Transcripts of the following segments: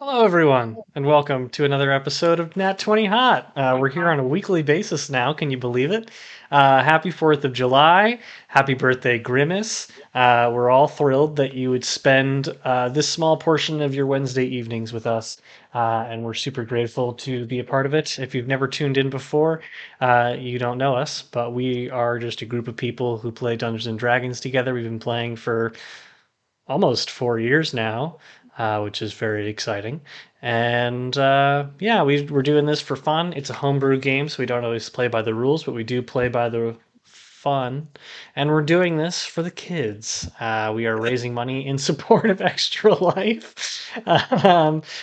Hello, everyone, and welcome to another episode of Nat20Hot. We're here on a weekly basis now. Can you believe it? Happy 4th of July. Happy birthday, Grimace. We're all thrilled that you would spend this small portion of your Wednesday evenings with us, and we're super grateful to be a part of it. If you've never tuned in before, you don't know us, but we are just a group of people who play Dungeons and Dragons together. We've been playing for almost 4 years now, which is very exciting. And yeah, we're doing this for fun. It's a homebrew game, so we don't always play by the rules, but we do play by the fun. And we're doing this for the kids. We are raising money in support of Extra Life,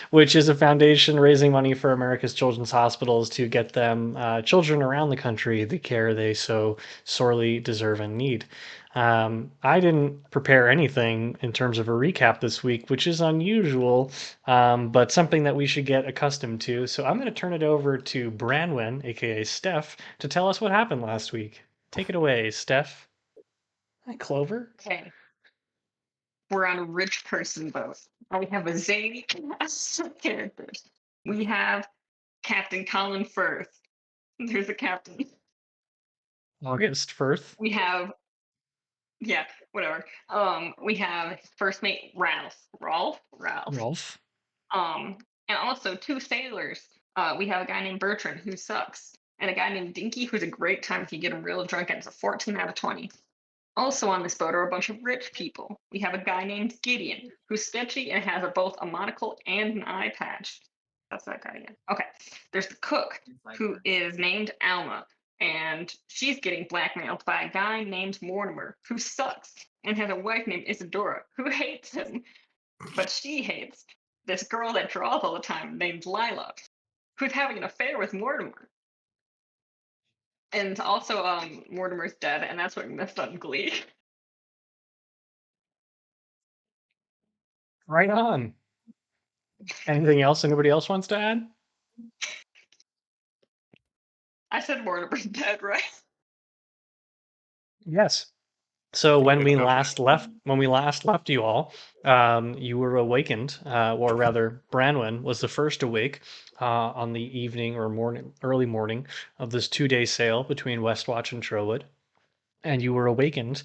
which is a foundation raising money for America's children's hospitals to get them children around the country the care they so sorely deserve and need. I didn't prepare anything in terms of a recap this week, which is unusual, but something that we should get accustomed to. So I'm going to turn it over to Branwen, aka Steph, to tell us what happened last week. Take it away, Steph. Hi, Clover. Okay, we're on a rich person boat. We have a zany cast of characters. We have Captain Colin Firth. There's a captain. August Firth. We have yeah, whatever. We have first mate Ralph. Rolf. And also two sailors. We have a guy named Bertrand who sucks, and a guy named Dinky who's a great time if you get him real drunk, and it's a 14 out of 20. Also on this boat are a bunch of rich people. We have a guy named Gideon, who's sketchy and has both a monocle and an eye patch. That's that guy again. Okay. There's the cook, who is named Alma, and she's getting blackmailed by a guy named Mortimer, who sucks, and has a wife named Isadora, who hates him, but she hates this girl that draws all the time named Lila, who's having an affair with Mortimer. And also, Mortimer's dead, and that's what we missed on Glee. Right on. Anything else anybody else wants to add? I said Mortimer's dead, right? Yes. So when we last left you all, you were awakened, or rather, Branwen was the first awake on the evening or early morning of this 2-day sail between Westwatch and Trowood, and you were awakened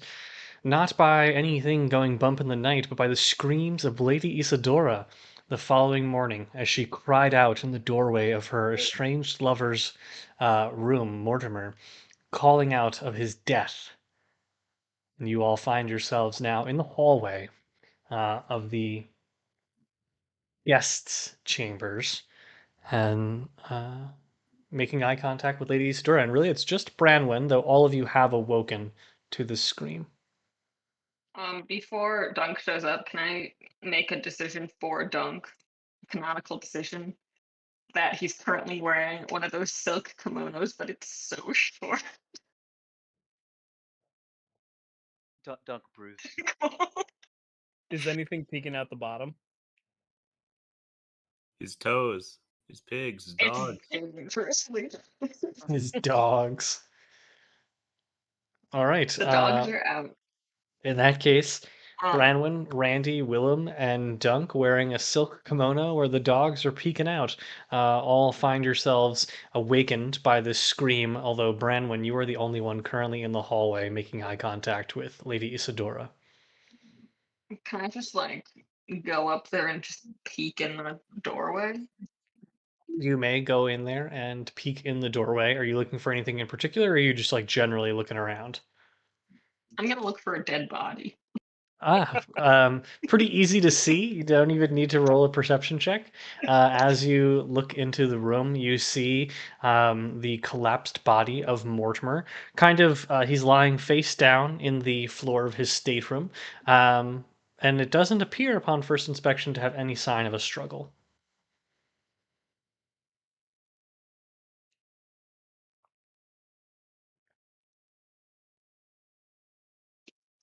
not by anything going bump in the night, but by the screams of Lady Isadora the following morning as she cried out in the doorway of her estranged lover's room, Mortimer, calling out of his death. And you all find yourselves now in the hallway of the guests' chambers and making eye contact with Lady Isadora. And really, it's just Branwen, though all of you have awoken to the scream. Before Dunk shows up, can I make a decision for Dunk? Canonical decision that he's currently wearing one of those silk kimonos, but it's so short. Dunk Bruce. Is anything peeking out the bottom? His toes, his pigs, his dogs. It's dangerously. His dogs. All right. The dogs are out. In that case, Um, Branwen, Randy, Willem, and Dunk wearing a silk kimono where the dogs are peeking out. All find yourselves awakened by this scream, although Branwen, you are the only one currently in the hallway making eye contact with Lady Isadora. can I just go up there and just peek in the doorway? You may go in there and peek in the doorway. Are you looking for anything in particular, or are you just generally looking around? I'm gonna look for a dead body. Pretty easy to see. You don't even need to roll a perception check. As you look into the room, you see the collapsed body of Mortimer. He's lying face down in the floor of his stateroom, and it doesn't appear upon first inspection to have any sign of a struggle.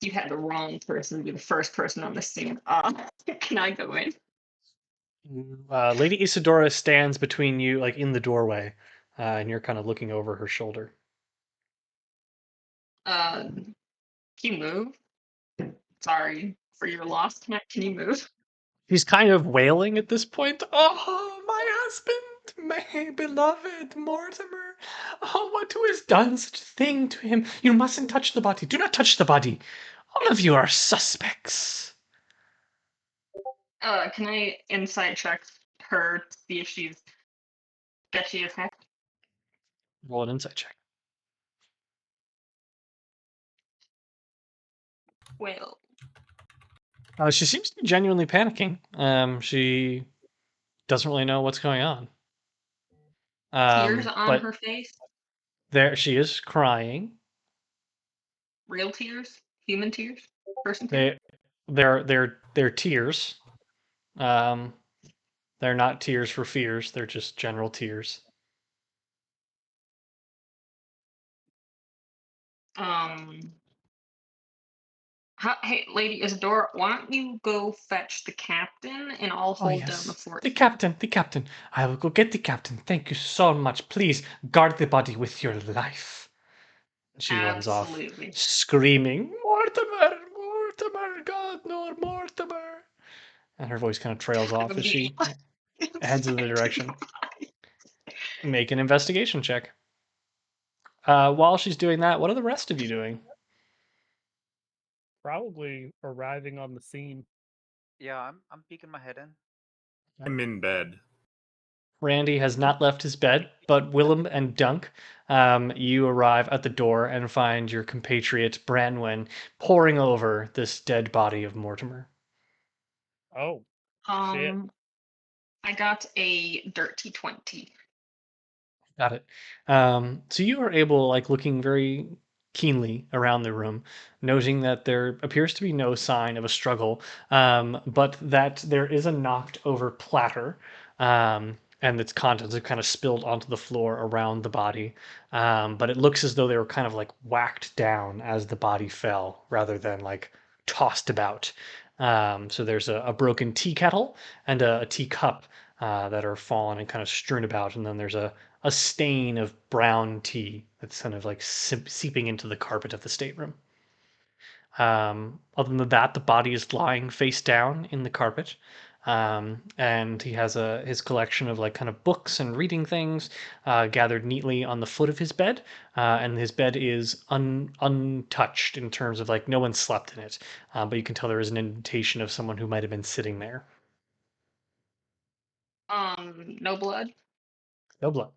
You had the wrong person be the first person on the scene. Can I go in? Lady Isadora stands between you, in the doorway, and you're kind of looking over her shoulder. Can you move? Sorry for your loss. Can you move? He's kind of wailing at this point. Oh, my husband, my beloved Mortimer. Oh, what who has done such a thing to him? You mustn't touch the body. Do not touch the body. All of you are suspects. Can I insight check her to see if she's sketchy as heck? Roll an insight check. Well, She seems to be genuinely panicking. She doesn't really know what's going on. tears on But her face? there she is crying. Real tears? Human tears? Person tears? They're tears. Um, they're not tears for fears. They're just general tears. Um, hey, Lady Isadora, why don't you go fetch the captain and I'll Oh hold down the yes, fort the here. captain, the captain. I will go get the captain. Thank you so much. Please guard the body with your life. She runs off, Absolutely. screaming, "Mortimer, Mortimer, God, no, Mortimer!" And her voice kind of trails off as she heads in the direction. Make an investigation check. While she's doing that, what are the rest of you doing? Probably arriving on the scene. Yeah, I'm peeking my head in. I'm in bed. Randy has not left his bed, but Willem and Dunk, you arrive at the door and find your compatriot Branwen poring over this dead body of Mortimer. Oh, shit. Um, I got a dirty 20. Got it. So you are able, like, looking very keenly around the room, noting that there appears to be no sign of a struggle, but that there is a knocked over platter, and its contents are kind of spilled onto the floor around the body. But it looks as though they were kind of like whacked down as the body fell, rather than like tossed about. So there's a broken tea kettle and a teacup that are fallen and kind of strewn about, and then there's a stain of brown tea that's kind of like seeping into the carpet of the stateroom. Other than that, the body is lying face down in the carpet, and he has his collection of like kind of books and reading things gathered neatly on the foot of his bed, and his bed is untouched in terms of like no one slept in it, but you can tell there is an indentation of someone who might have been sitting there. No blood? No blood.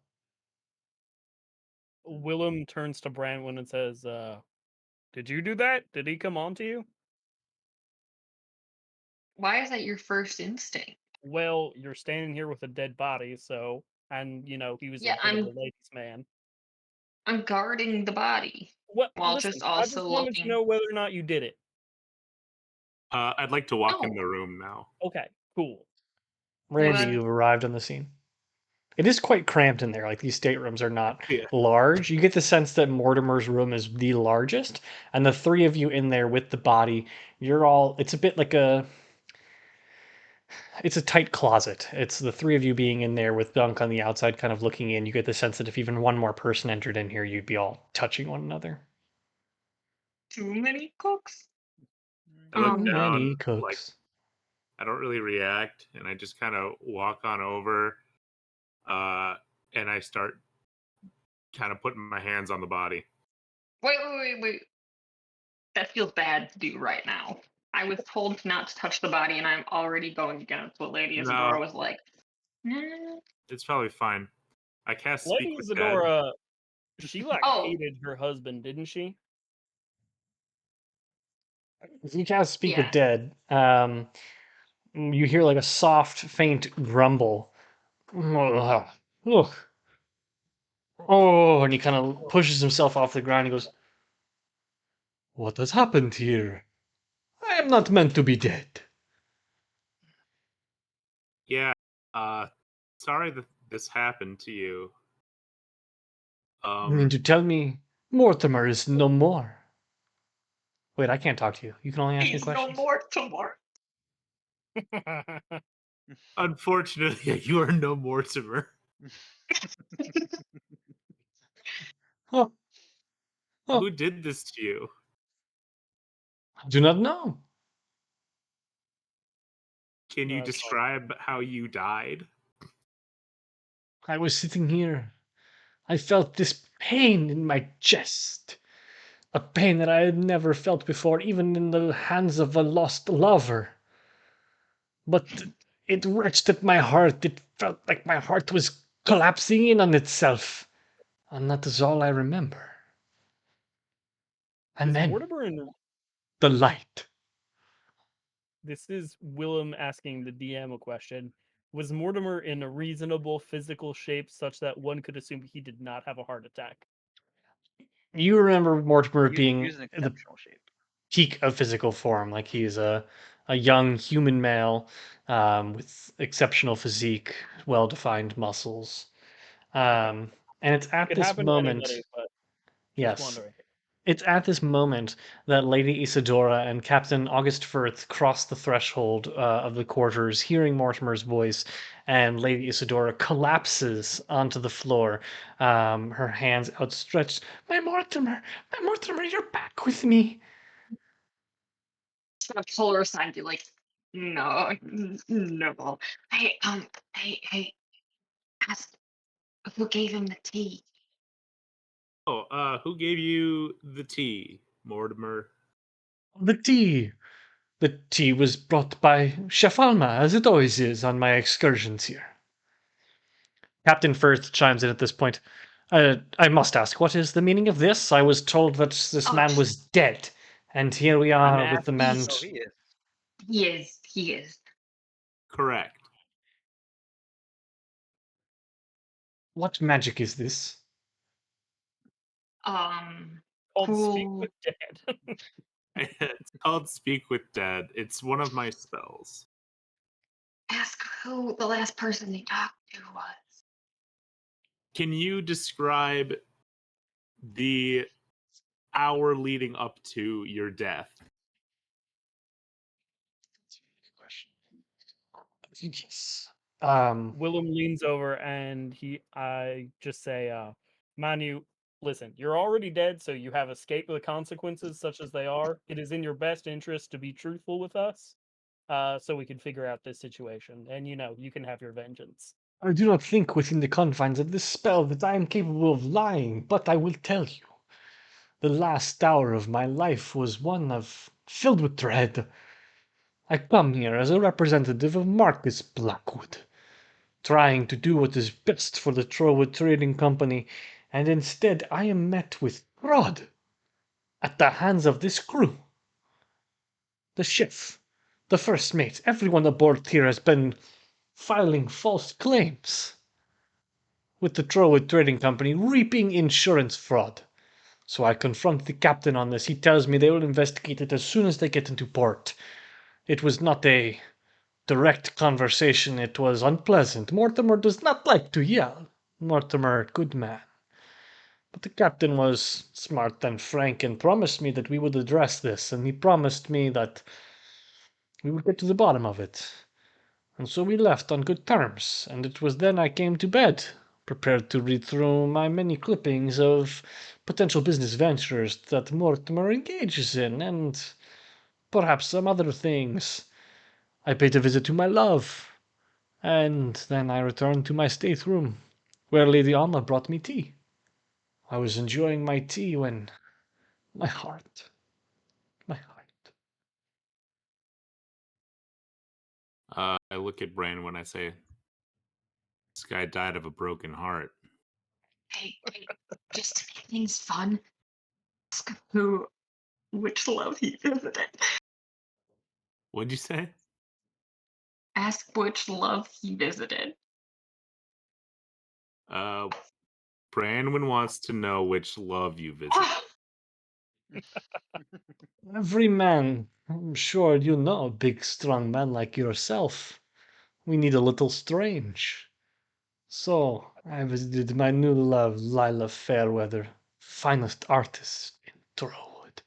Willem turns to Branwen and says, did you do that? Did he come on to you? Why is that your first instinct? Well, you're standing here with a dead body, so, and, he was a Yeah, bit of a ladies' man. I'm guarding the body Well, while listen, just I just also wanted to looking. know whether or not you did it. I'd like to walk in No, the room now. Okay, cool. Randy, what? you've arrived on the scene. It is quite cramped in there. Like these staterooms are not Yeah. large. You get the sense that Mortimer's room is the largest, and the three of you in there with the body, you're all. It's a bit like it's a tight closet. It's the three of you being in there with Dunk on the outside, kind of looking in. You get the sense that if even one more person entered in here, you'd be all touching one another. Too many cooks? I look Too down, many like cooks. I don't really react, and I just kind of walk on over, uh, and I start kind of putting my hands on the body. Wait. That feels bad to do right now. I was told not to touch the body, and I'm already going against what Lady Isadora No, was like. Nah. it's probably fine. I cast Speak Lady with Dead. Isadora, she, Oh, hated her husband, didn't she? If you cast Speak with yeah. Dead, you hear like a soft, faint grumble. Ugh. Ugh. Oh, and he kind of pushes himself off the ground. He goes, "What has happened here? I am not meant to be dead." Yeah. Uh, sorry that this happened to you. You mean to tell me Mortimer is no more? Wait, I can't talk to you. You can only ask me He's no questions. more tomorrow. Unfortunately, you are no Mortimer. Oh, oh, Who did this to you? I do not know. Can you That's fine. describe how you died? I was sitting here. I felt this pain in my chest. A pain that I had never felt before, even in the hands of a lost lover. But it wrenched at my heart. It felt like my heart was collapsing in on itself. And that is all I remember. And Is then Mortimer in? the light. This is Willem asking the DM a question. Was Mortimer in a reasonable physical shape such that one could assume he did not have a heart attack? You remember Mortimer He being was in the exceptional shape. peak of physical form. Like he's a young human male with exceptional physique, well defined muscles. And it's at Could this happen to moment, anybody, but just yes, wondering. it's at this moment that Lady Isadora and Captain August Firth cross the threshold of the quarters, hearing Mortimer's voice, and Lady Isadora collapses onto the floor, her hands outstretched. My Mortimer, you're back with me. Just gonna pull her aside and be like, no, no. Hey, ask who gave him the tea. Oh, who gave you the tea, Mortimer? The tea. The tea was brought by Chef Alma, as it always is on my excursions here. Captain Firth chimes in at this point. I must ask, what is the meaning of this? I was told that this Oh, man was dead, and here we I'm are with the asking man. so he is. he is. Correct. What magic is this? Called Speak Who with Dad. It's called Speak with Dead. It's one of my spells. ask who the last person they talked to was. Can you describe the hour leading up to your death? Yes. Willem leans over and I just say, Manu, listen, you're already dead, so you have escaped the consequences such as they are. It is in your best interest to be truthful with us, so we can figure out this situation. And you can have your vengeance. I do not think within the confines of this spell that I am capable of lying, but I will tell you. The last hour of my life was one of filled with dread. I come here as a representative of Marcus Blackwood, trying to do what is best for the Trowood Trading Company, and instead I am met with fraud at the hands of this crew. The chef, the first mate, everyone aboard here has been filing false claims, with the Trowood Trading Company reaping insurance fraud. So I confront the captain on this. He tells me they will investigate it as soon as they get into port. It was not a direct conversation. It was unpleasant. Mortimer does not like to yell. Mortimer, good man. But the captain was smart and frank and promised me that we would address this, and he promised me that we would get to the bottom of it. And so we left on good terms, and it was then I came to bed, prepared to read through my many clippings of potential business ventures that Mortimer engages in, and perhaps some other things. I paid a visit to my love, and then I returned to my stateroom, where Lady Alma brought me tea. I was enjoying my tea when my heart, my heart. I look at Brain when I say, this guy died of a broken heart. Hey, just to make things fun, ask which love he visited. What'd you say? Ask which love he visited. Uh, Branwyn wants to know which love you visit. Ah, Every man, I'm sure you know, a big strong man like yourself. We need a little strange. So I visited my new love, Lila Fairweather, finest artist in Throwood.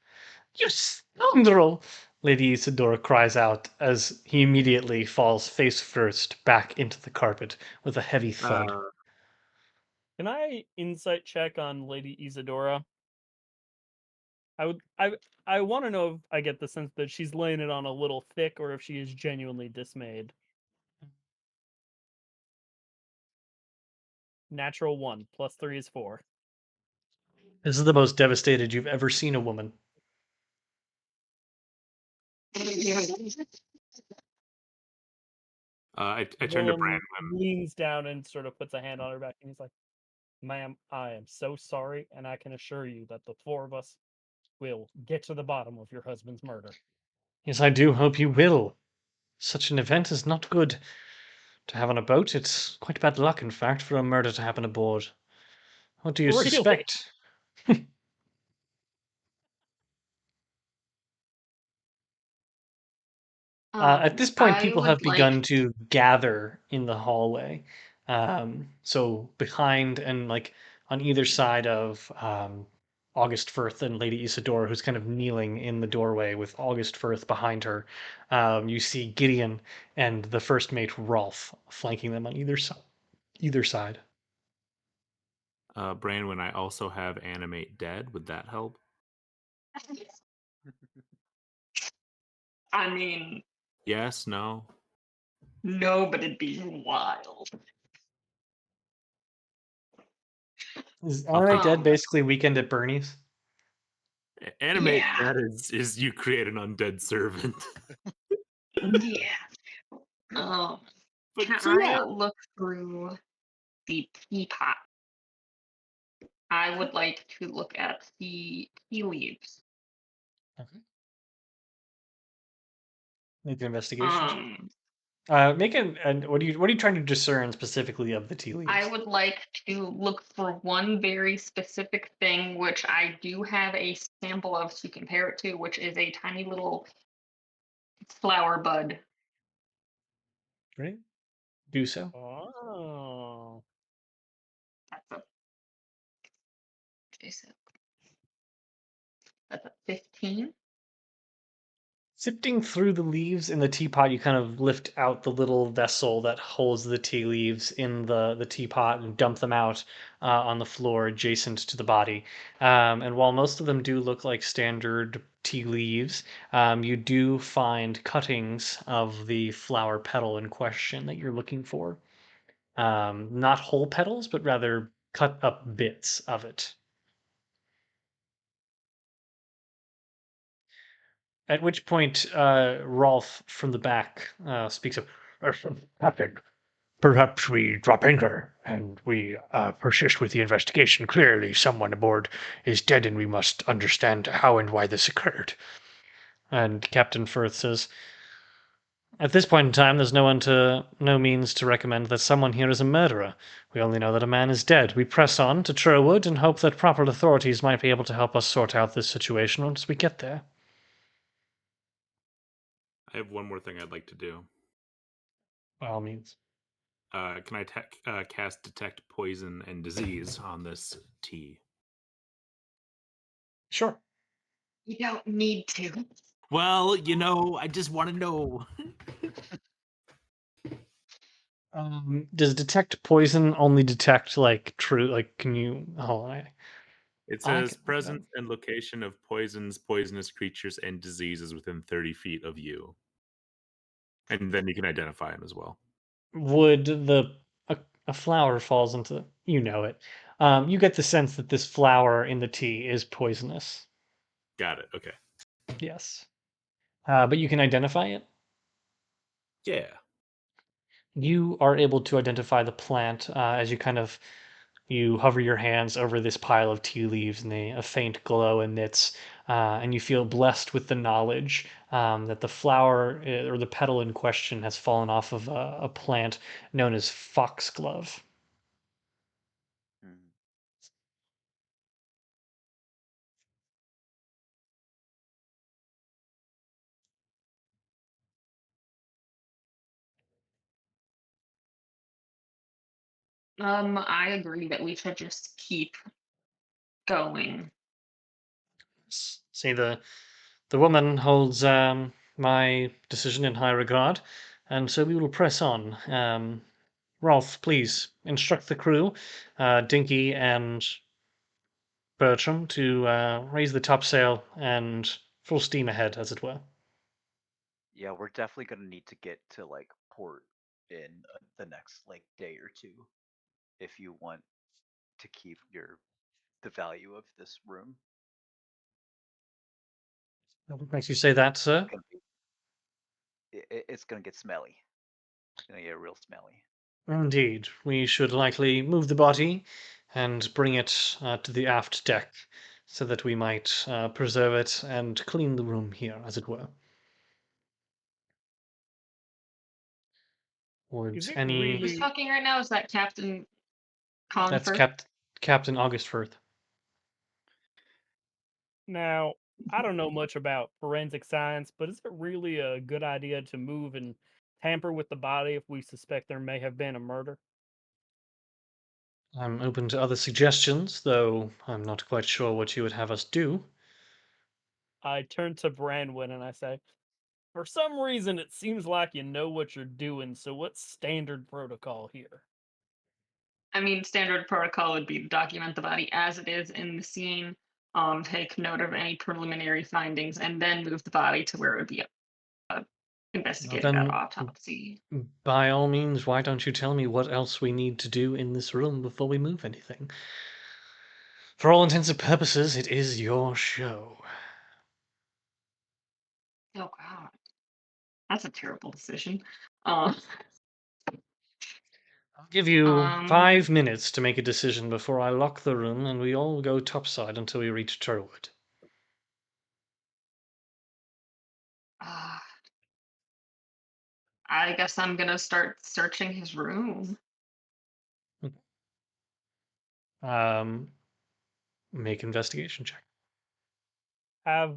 You scoundrel! Lady Isadora cries out as he immediately falls face first back into the carpet with a heavy thud. Can I insight check on Lady Isadora? I want to know if I get the sense that she's laying it on a little thick or if she is genuinely dismayed. Natural 1 plus 3 is 4. This is the most devastated you've ever seen a woman. I turn to Willem Brandon. leans down and sort of puts a hand on her back, and he's like, "Ma'am, I am so sorry, and I can assure you that the four of us will get to the bottom of your husband's murder." Yes, I do hope you will. Such an event is not good to have on a boat. It's quite bad luck, in fact, for a murder to happen aboard. What do you Really? suspect? At this point, I people have would like. begun to gather in the hallway. So behind and like on either side of August Firth and Lady Isadora, who's kind of kneeling in the doorway with August Firth behind her, you see Gideon and the first mate Rolf flanking them on either side. Either side. Brandon, I also have animate dead. Would that help? I mean, Yes, no. no, but it'd be wild. Is I'll Animate Dead Um, basically Weekend at Bernie's? Animate Yeah. dead is you create an undead servant. Yeah. Um, But can so yeah, I look through the teapot? I would like to look at the tea leaves. Okay. Make an investigation check. Um, Make an what are you trying to discern specifically of the tea I leaves? would like to look for one very specific thing, which I do have a sample of to compare it to, which is a tiny little flower bud. Great. Do so. Oh. That's a Jason. That's a 15. Sifting through the leaves in the teapot, you kind of lift out the little vessel that holds the tea leaves in the teapot and dump them out on the floor adjacent to the body. And while most of them do look like standard tea leaves, you do find cuttings of the flower petal in question that you're looking for. Not whole petals, but rather cut up bits of it. At which point, Rolf from the back speaks up. Captain, perhaps we drop anchor and we persist with the investigation. Clearly, someone aboard is dead, and we must understand how and why this occurred. And Captain Firth says, "At this point in time, there's no means to recommend that someone here is a murderer. We only know that a man is dead. We press on to Trowood and hope that proper authorities might be able to help us sort out this situation once we get there." I have one more thing I'd like to do. By all means. Can I cast detect poison and disease on this tea? Sure. You don't need to. Well, I just want to know. Does detect poison only detect like true? Like, can you? Hold on. It I says can look it up. presence and location of poisons, poisonous creatures, and diseases within 30 feet of you. And then you can identify them as well. Would a flower falls into you know it? You get the sense that this flower in the tea is poisonous. Got it. Okay. Yes, but you can identify it. Yeah. You are able to identify the plant as you hover your hands over this pile of tea leaves, and a faint glow emits, and you feel blessed with the knowledge that the flower or the petal in question has fallen off of a plant known as foxglove. Mm. I agree that we should just keep going. See, the woman holds my decision in high regard, and so we will press on. Rolf, please instruct the crew, Dinky and Bertram, to raise the topsail and full steam ahead, as it were. Yeah, we're definitely gonna need to get to like port in the next like day or two. if you want to keep the value of this room. What makes you say that, sir? Gonna be, it's gonna get smelly. It's gonna get real smelly. Indeed, we should likely move the body and bring it to the aft deck so that we might preserve it and clean the room here, as it were. Would Is it any... Who's really talking right now? Is that Captain Colin That's Firth? Captain August Firth. now? I don't know much about forensic science, but is it really a good idea to move and tamper with the body if we suspect there may have been a murder? I'm open to other suggestions, though I'm not quite sure what you would have us do. I turn to Branwyn and I say, for some reason, it seems like you know what you're doing, so what's standard protocol here? I mean, standard protocol would be to document the body as it is in the scene, take note of any preliminary findings, and then move the body to where it would be Well, investigated at then, autopsy. by all means, why don't you tell me what else we need to do in this room before we move anything? For all intents and purposes, it is your show. Oh God, that's a terrible decision. Um, I'll give you um, 5 minutes to make a decision before I lock the room and we all go topside until we reach Turwood. uh, I guess I'm gonna start searching his room. Um, make investigation check. Have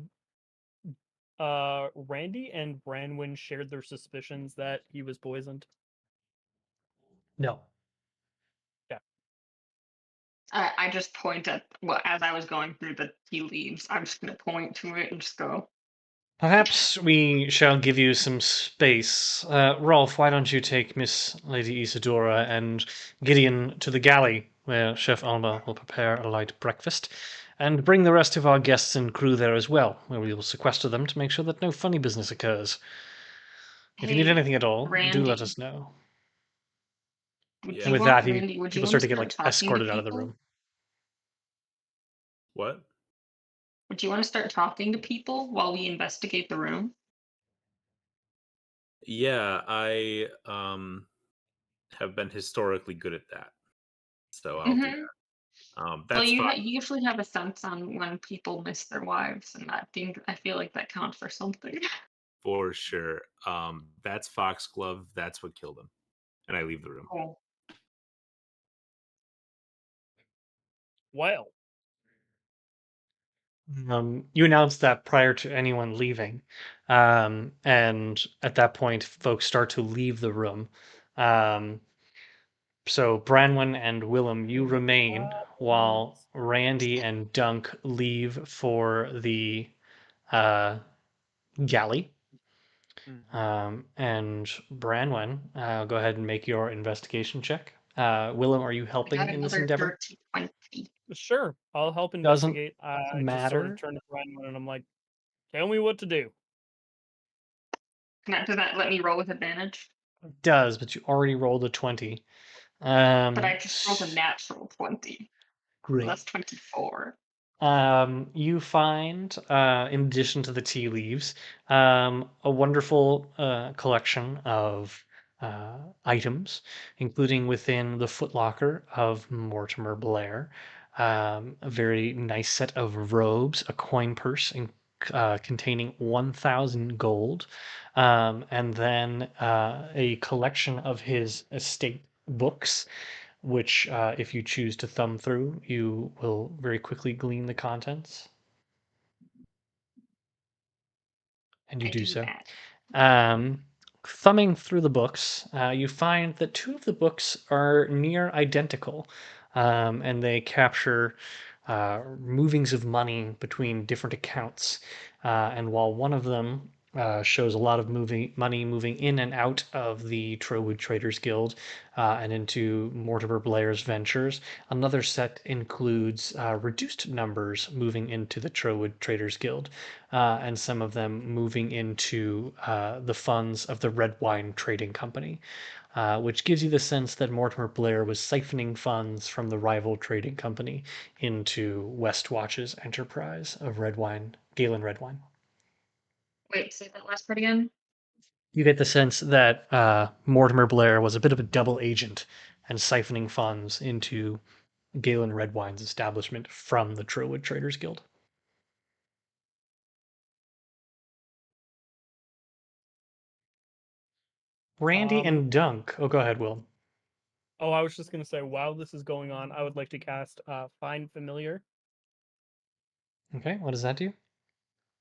Randy and Branwyn shared their suspicions that he was poisoned? No. Yeah. I just point at well as I was going through the tea leaves. I'm just gonna point to it and just go. Perhaps we shall give you some space. Rolf, why don't you take Miss Lady Isadora and Gideon to the galley, where Chef Alma will prepare a light breakfast, and bring the rest of our guests and crew there as well, where we will sequester them to make sure that no funny business occurs. If you need Hey, anything at all, do let Randy, us know. would Yeah. And you with want that, Randy? Would you people want to start to get start like talking to escorted out of the people? room. What? Would you want to start talking to people while we investigate the room? Yeah, I have been historically good at that, so I'll do Mm-hmm. that. Well, That's fine you usually have a sense on when people miss their wives, and I feel like that counts for something. for sure. That's Foxglove. That's what killed him, and I leave the room. Cool. Well, You announced that prior to anyone leaving, and at that point, folks start to leave the room. Um, so Branwen and Willem, you remain while Randy and Dunk leave for the uh, galley. And Branwen, go ahead and make your investigation check. Willem, are you I got helping in this another endeavor? dirty 20. sure, I'll help Doesn't investigate. I just sort of matter. turn to Branwyn and I'm like, tell me what to do. Does that let me roll with advantage? It does, but you already rolled a 20. But I just rolled a natural 20. So Great. that's 24. You find, in addition to the tea leaves, a wonderful collection of items, including within the footlocker of Mortimer Blair, a very nice set of robes, a coin purse containing 1,000 gold, and then a collection of his estate books which, if you choose to thumb through, you will very quickly glean the contents, and you I do do so. that. Um, Thumbing through the books, you find that two of the books are near identical, and they capture movings of money between different accounts. And while one of them shows a lot of money moving in and out of the Trowood Traders Guild and into Mortimer Blair's ventures. Another set includes reduced numbers moving into the Trowood Traders Guild, and some of them moving into the funds of the Red Wine Trading Company. Which gives you the sense that Mortimer Blair was siphoning funds from the rival trading company into Westwatch's enterprise of Red Wine, Galen Red Wine. Wait, say that last part again. You get the sense that Mortimer Blair was a bit of a double agent and siphoning funds into Galen Red Wine's establishment from the Trowood Traders Guild. Randy and Dunk. Oh, go ahead, Will. Oh, I was just gonna say, while this is going on, I would like to cast Find Familiar. Okay, what does that do?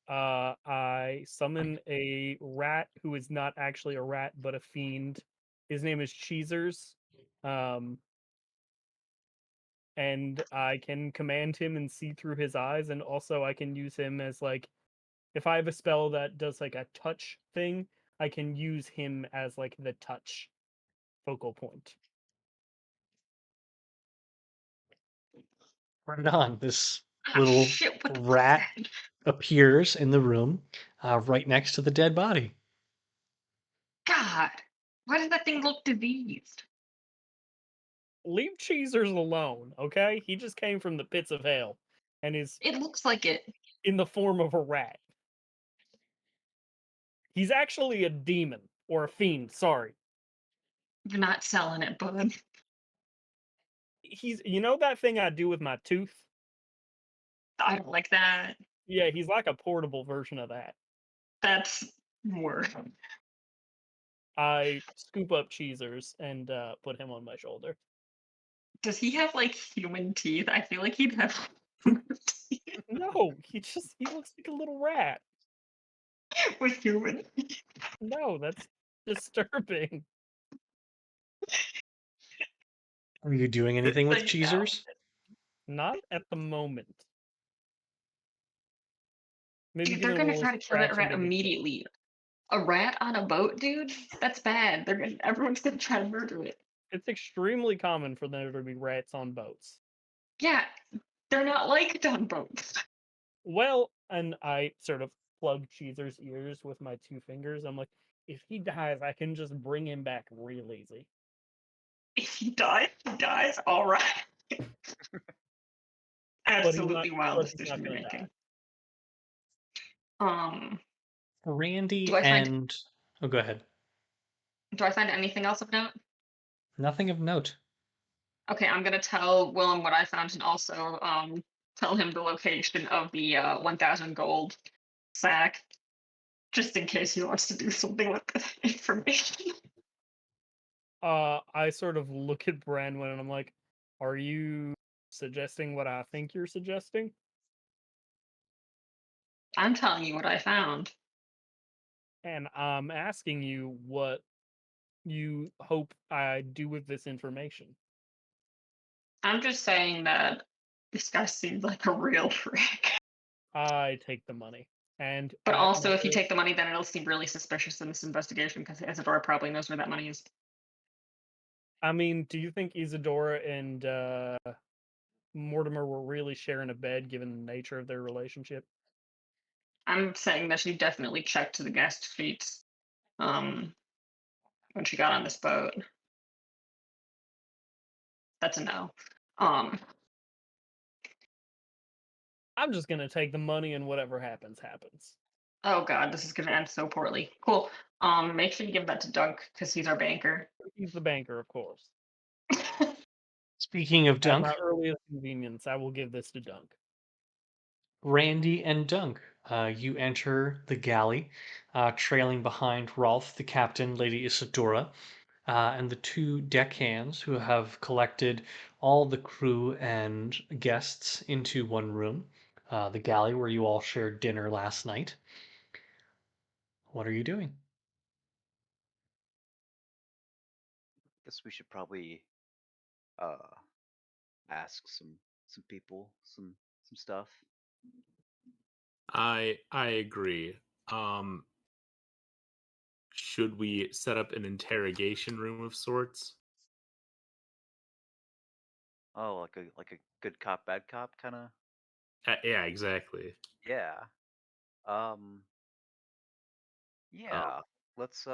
I summon a rat who is not actually a rat, but a fiend. His name is Cheezers. And I can command him and see through his eyes, and also I can use him as like, if I have a spell that does like a touch thing, I can use him as like the touch focal point. Right on. This Ah, little shit, what the fuck's rat that? appears in the room right next to the dead body. God, why does that thing look diseased? Leave Cheezers alone, okay? He just came from the pits of hell and is It looks like it. in the form of a rat. He's actually a demon or a fiend, sorry. You're not selling it, bud. He's, you know that thing I do with my tooth? I don't like that. Yeah, he's like a portable version of that. That's more. I scoop up Cheezers and put him on my shoulder. Does he have like human teeth? I feel like he'd have human teeth No, he looks like a little rat. with human. No, that's disturbing. Are you doing anything with Like, Cheezers? Not at the moment. Maybe dude, give they're him a gonna little try to kill that scratch rat under the chin. immediately. A rat on a boat, dude? That's bad. Everyone's gonna try to murder it. It's extremely common for there to be rats on boats. Yeah, they're not liked on boats. Well, and I sort of plug Cheezer's ears with my 2 fingers. I'm like, if he dies, I can just bring him back real easy. If he dies, he dies. All right. Absolutely wild But he's not decision gonna making. die. Do Randy I find and oh, go ahead. do I find anything else of note? Nothing of note. Okay, I'm gonna tell Willem what I found and also tell him the location of the 1,000 gold sack, just in case he wants to do something with the information. I sort of look at Branwen and I'm like, are you suggesting what I think you're suggesting? I'm telling you what I found. And I'm asking you what you hope I do with this information. I'm just saying that this guy seemed like a real prick. I take the money. And But at also, if you the, take the money, then it'll seem really suspicious in this investigation because Isadora probably knows where that money is. I mean, do you think Isadora and Mortimer were really sharing a bed given the nature of their relationship? I'm saying that she definitely checked the guest sheets when she got on this boat. That's a no. I'm just gonna take the money and whatever happens, happens. Oh god, this is gonna end so poorly. Cool. Make sure you give that to Dunk because he's our banker. He's the banker, of course. Speaking of At Dunk, my earliest convenience, I will give this to Dunk. Randy and Dunk, you enter the galley, trailing behind Rolf, the captain, Lady Isadora, and the two deckhands who have collected all the crew and guests into one room, the galley where you all shared dinner last night. What are you doing? Guess we should probably uh ask some people some stuff. I agree. should we set up an interrogation room of sorts? Oh, like a good cop, bad cop kind of. Yeah, exactly. Yeah. Um. Um, Yeah. Let's.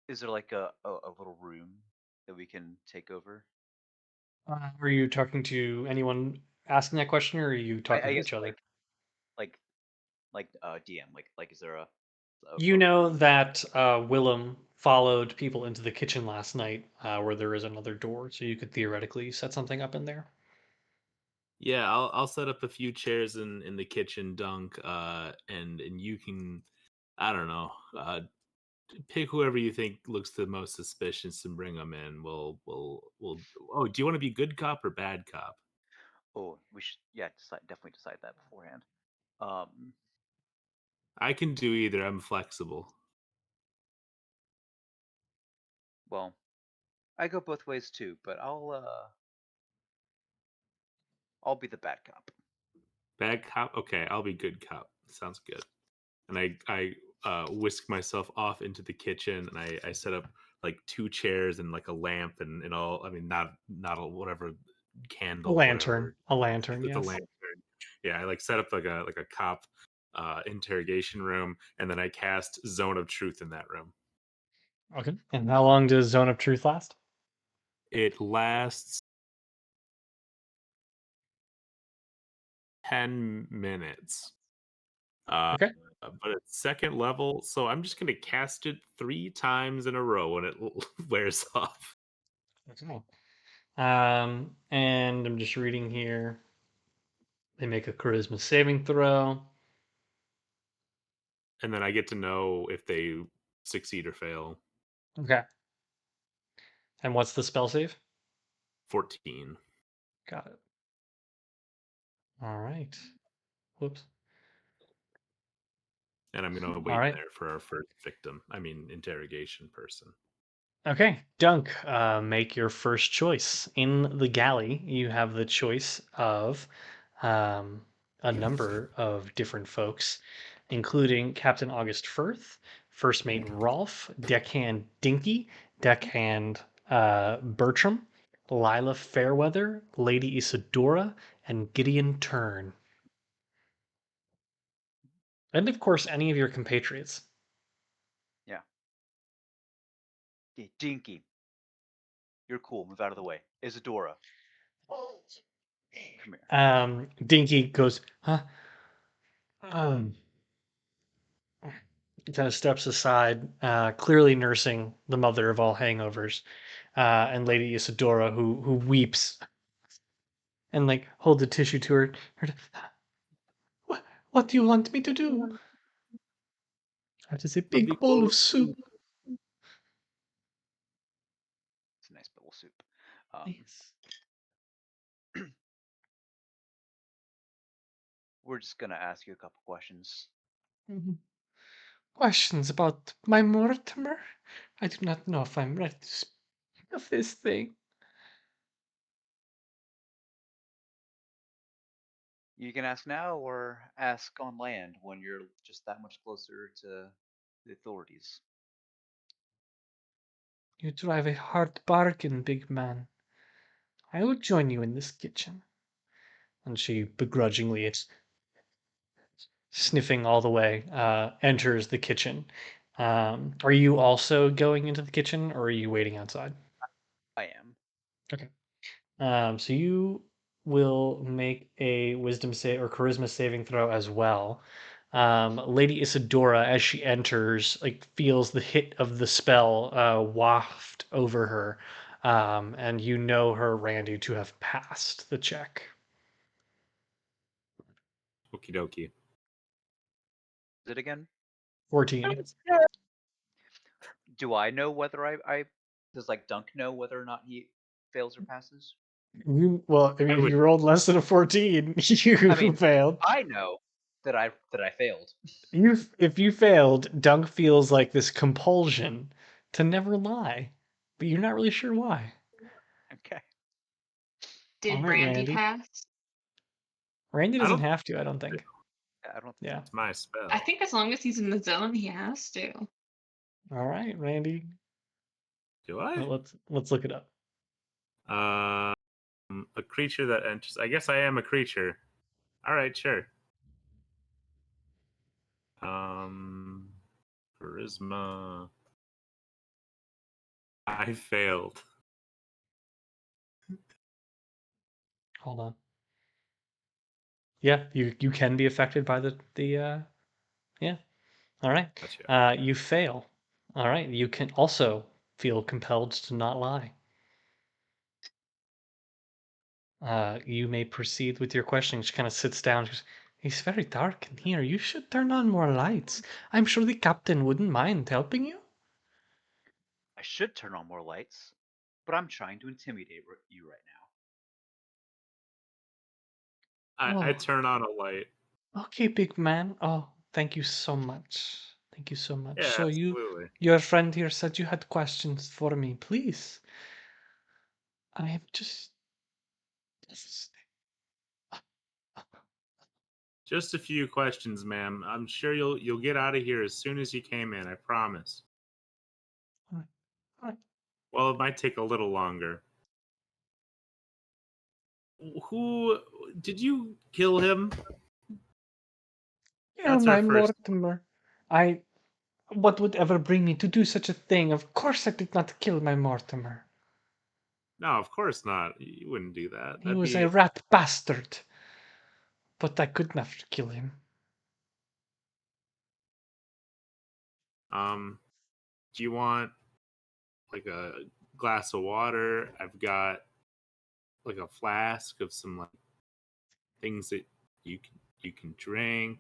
Is there like a little room that we can take over? Are you talking to anyone asking that question, or are you talking I to guess each other? like DM. Like is there You know that Willem followed people into the kitchen last night, where there is another door, so you could theoretically set something up in there. yeah, I'll set up a few chairs in the kitchen, Dunk, and you can, I don't know, pick whoever you think looks the most suspicious and bring them in. We'll. Oh, do you want to be good cop or bad cop? Oh, we should definitely decide that beforehand. I can do either. I'm flexible. Well, I go both ways too, but I'll be the bad cop. Bad cop. Okay, I'll be good cop. Sounds good. And I whisk myself off into the kitchen, and I set up like two chairs and like a lamp and all. I mean, not a whatever A candle, lantern, whatever. a lantern, It's a yes. lantern. Yeah, I like set up like a cop interrogation room, and then I cast Zone of Truth in that room. Okay. And how long does Zone of Truth last? It lasts 10 minutes. Okay. But it's second level, so I'm just gonna cast it 3 times in a row when it wears off. Okay. And I'm just reading here. They make a charisma saving throw. And then I get to know if they succeed or fail. Okay. And what's the spell save? 14. Got it. All right. Whoops. And I'm gonna All wait right. there for our first victim. I mean, interrogation person. Okay, Dunk, make your first choice. In the galley, you have the choice of a number of different folks, including Captain August Firth, First Mate Rolf, Deckhand Dinky, Deckhand Bertram, Lila Fairweather, Lady Isadora, and Gideon Turn. And of course, any of your compatriots. Yeah. Okay, Dinky, you're cool. Move out of the way. Isadora, come here. Dinky goes, huh? Um, kind of steps aside, clearly nursing the mother of all hangovers, and Lady Isadora, who weeps and like holds a tissue to her. What do you want me to do? That is a A big big bowl bowl of of soup. It's a nice bowl of soup. Yes. We're just gonna ask you a couple questions. Mhm. Questions about my Mortimer? I do not know if I'm ready to speak of this thing. You can ask now or ask on land when you're just that much closer to the authorities. You drive a hard bargain, big man. I will join you in this kitchen. And she begrudgingly, it's sniffing all the way, enters the kitchen. Are you also going into the kitchen, or are you waiting outside? I am. Okay. So you will make a wisdom save or charisma saving throw as well. Lady Isadora, as she enters, like feels the hit of the spell waft over her, and you know her, Randy, to have passed the check. Okie dokie. Is it again? 14. Do I know whether I does like Dunk know whether or not he fails or passes? Well, I I mean, if would you rolled less than a 14, you I mean, failed. I know that I failed. If you failed, Dunk feels like this compulsion to never lie, but you're not really sure why. Okay. All Did right, Randy Randy. pass? Randy I doesn't don't have to, I don't think. I don't. Yeah. It's my spell. I think as long as he's in the zone, he has to. All right, Randy. Do I? Let's look it up. A creature that enters. I guess I am a creature. All right, sure. Charisma. I failed. Hold on. Yeah, you can be affected by the yeah. All right. Gotcha. You fail. All right. You can also feel compelled to not lie. You may proceed with your question. She kind of sits down. She goes, "It's very dark in here. You should turn on more lights. I'm sure the captain wouldn't mind helping you." I should turn on more lights, but I'm trying to intimidate you right now. I Oh, turn on a light. okay, big man. Oh, thank you so much. Thank you so much. Yeah, So absolutely. your friend here said you had questions for me. Please. I am just. Just a few questions, ma'am. I'm sure you'll get out of here as soon as you came in. I promise. All right. Well, it might take a little longer. Who did you kill him? Kill That's our my first. Mortimer. What would ever bring me to do such a thing? Of course I did not kill my Mortimer. No, of course not. You wouldn't do that. He That'd was a be. rat bastard. But I could never kill him. Do you want like a glass of water? I've got like a flask of some like things that you can drink.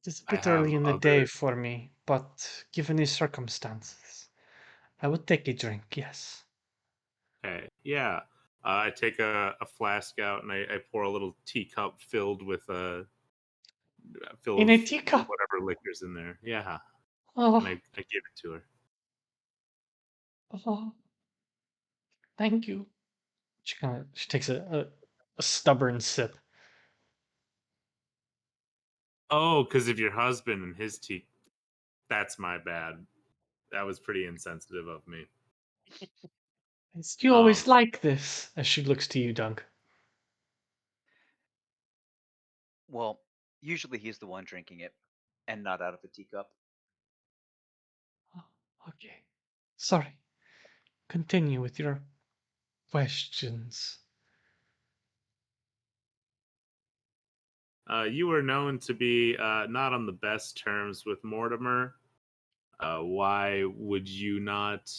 It is a I bit have early in the day other. for me, but given the circumstances, I would take a drink, yes. Okay, yeah. I take a flask out and I pour a little teacup filled with In a teacup. whatever liquor's in there. Yeah, and Oh, I give it to her. oh, thank you. She takes a stubborn sip. Oh, because of your husband and his tea. That's my bad. That was pretty insensitive of me. You Um, always like this, as she looks to you, Dunk. Well, usually he's the one drinking it, and not out of a teacup. Oh, okay. Sorry. Continue with your questions. you were known to be not on the best terms with Mortimer. Why would you not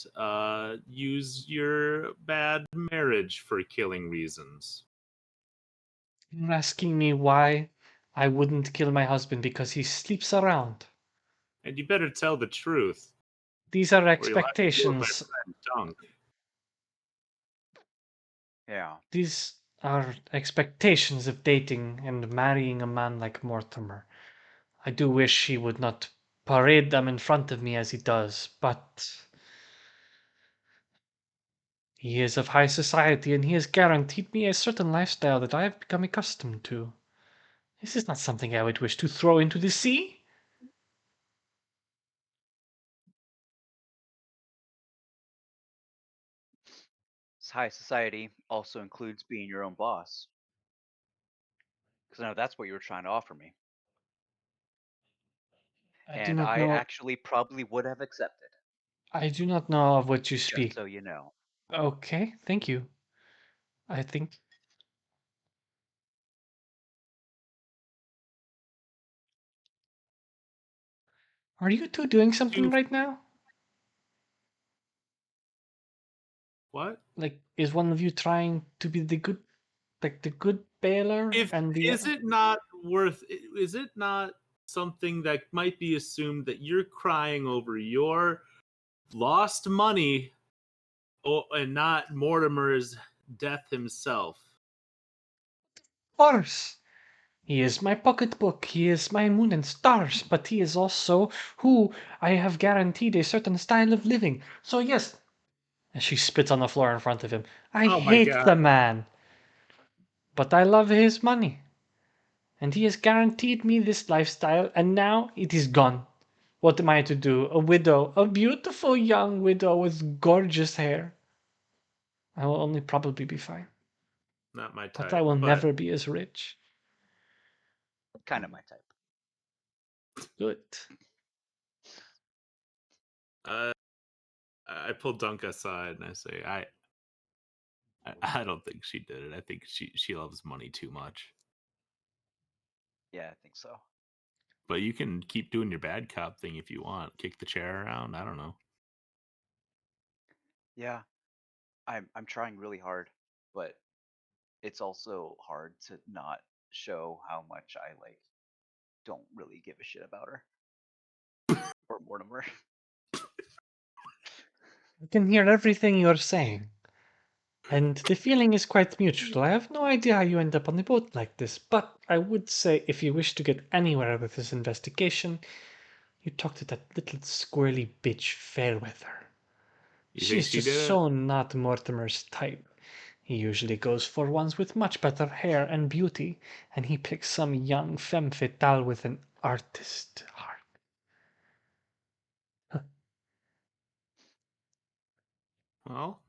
use your bad marriage for killing reasons? You're asking me why I wouldn't kill my husband because he sleeps around. And you better tell the truth, These are or you'll have to deal with my expectations. friend Dunk. Yeah. These are expectations of dating and marrying a man like Mortimer. I do wish he would not parade them in front of me as he does, but he is of high society and he has guaranteed me a certain lifestyle that I have become accustomed to. This is not something I would wish to throw into the sea. High society also includes being your own boss. Because I know that's what you were trying to offer me. I do And not I know. actually probably would have accepted, I do not know of what you just speak. so you know. Okay, thank you. I think. Are you two doing something Two. right now? What? Like, is one of you trying to be the good, like the good Baylor, If and the is it not worth? Is it not something that might be assumed that you're crying over your lost money, and not Mortimer's death himself? course? He is my pocketbook, he is my moon and stars, but he is also who I have guaranteed a certain style of living. So yes, and she spits on the floor in front of him. I Oh my hate god! the man, but I love his money. and he has guaranteed me this lifestyle, and now it is gone. What am I to do? A widow, a beautiful young widow with gorgeous hair. I will only probably be fine, Not my but type. I will but never be as rich. Kind of my type. Good. I pull Dunk aside and I say, I don't think she did it. I think she loves money too much. Yeah, I think so. But you can keep doing your bad cop thing if you want. Kick the chair around. I don't know. Yeah, I'm trying really hard, but it's also hard to not show how much I like don't really give a shit about her or Mortimer. I can hear everything you're saying. And the feeling is quite mutual. I have no idea how you end up on a boat like this, but I would say if you wish to get anywhere with this investigation, you talk to that little squirrely bitch Fairweather. You She think is she just did it? so not Mortimer's type. He usually goes for ones with much better hair and beauty, and he picks some young femme fatale with an artist heart. Well,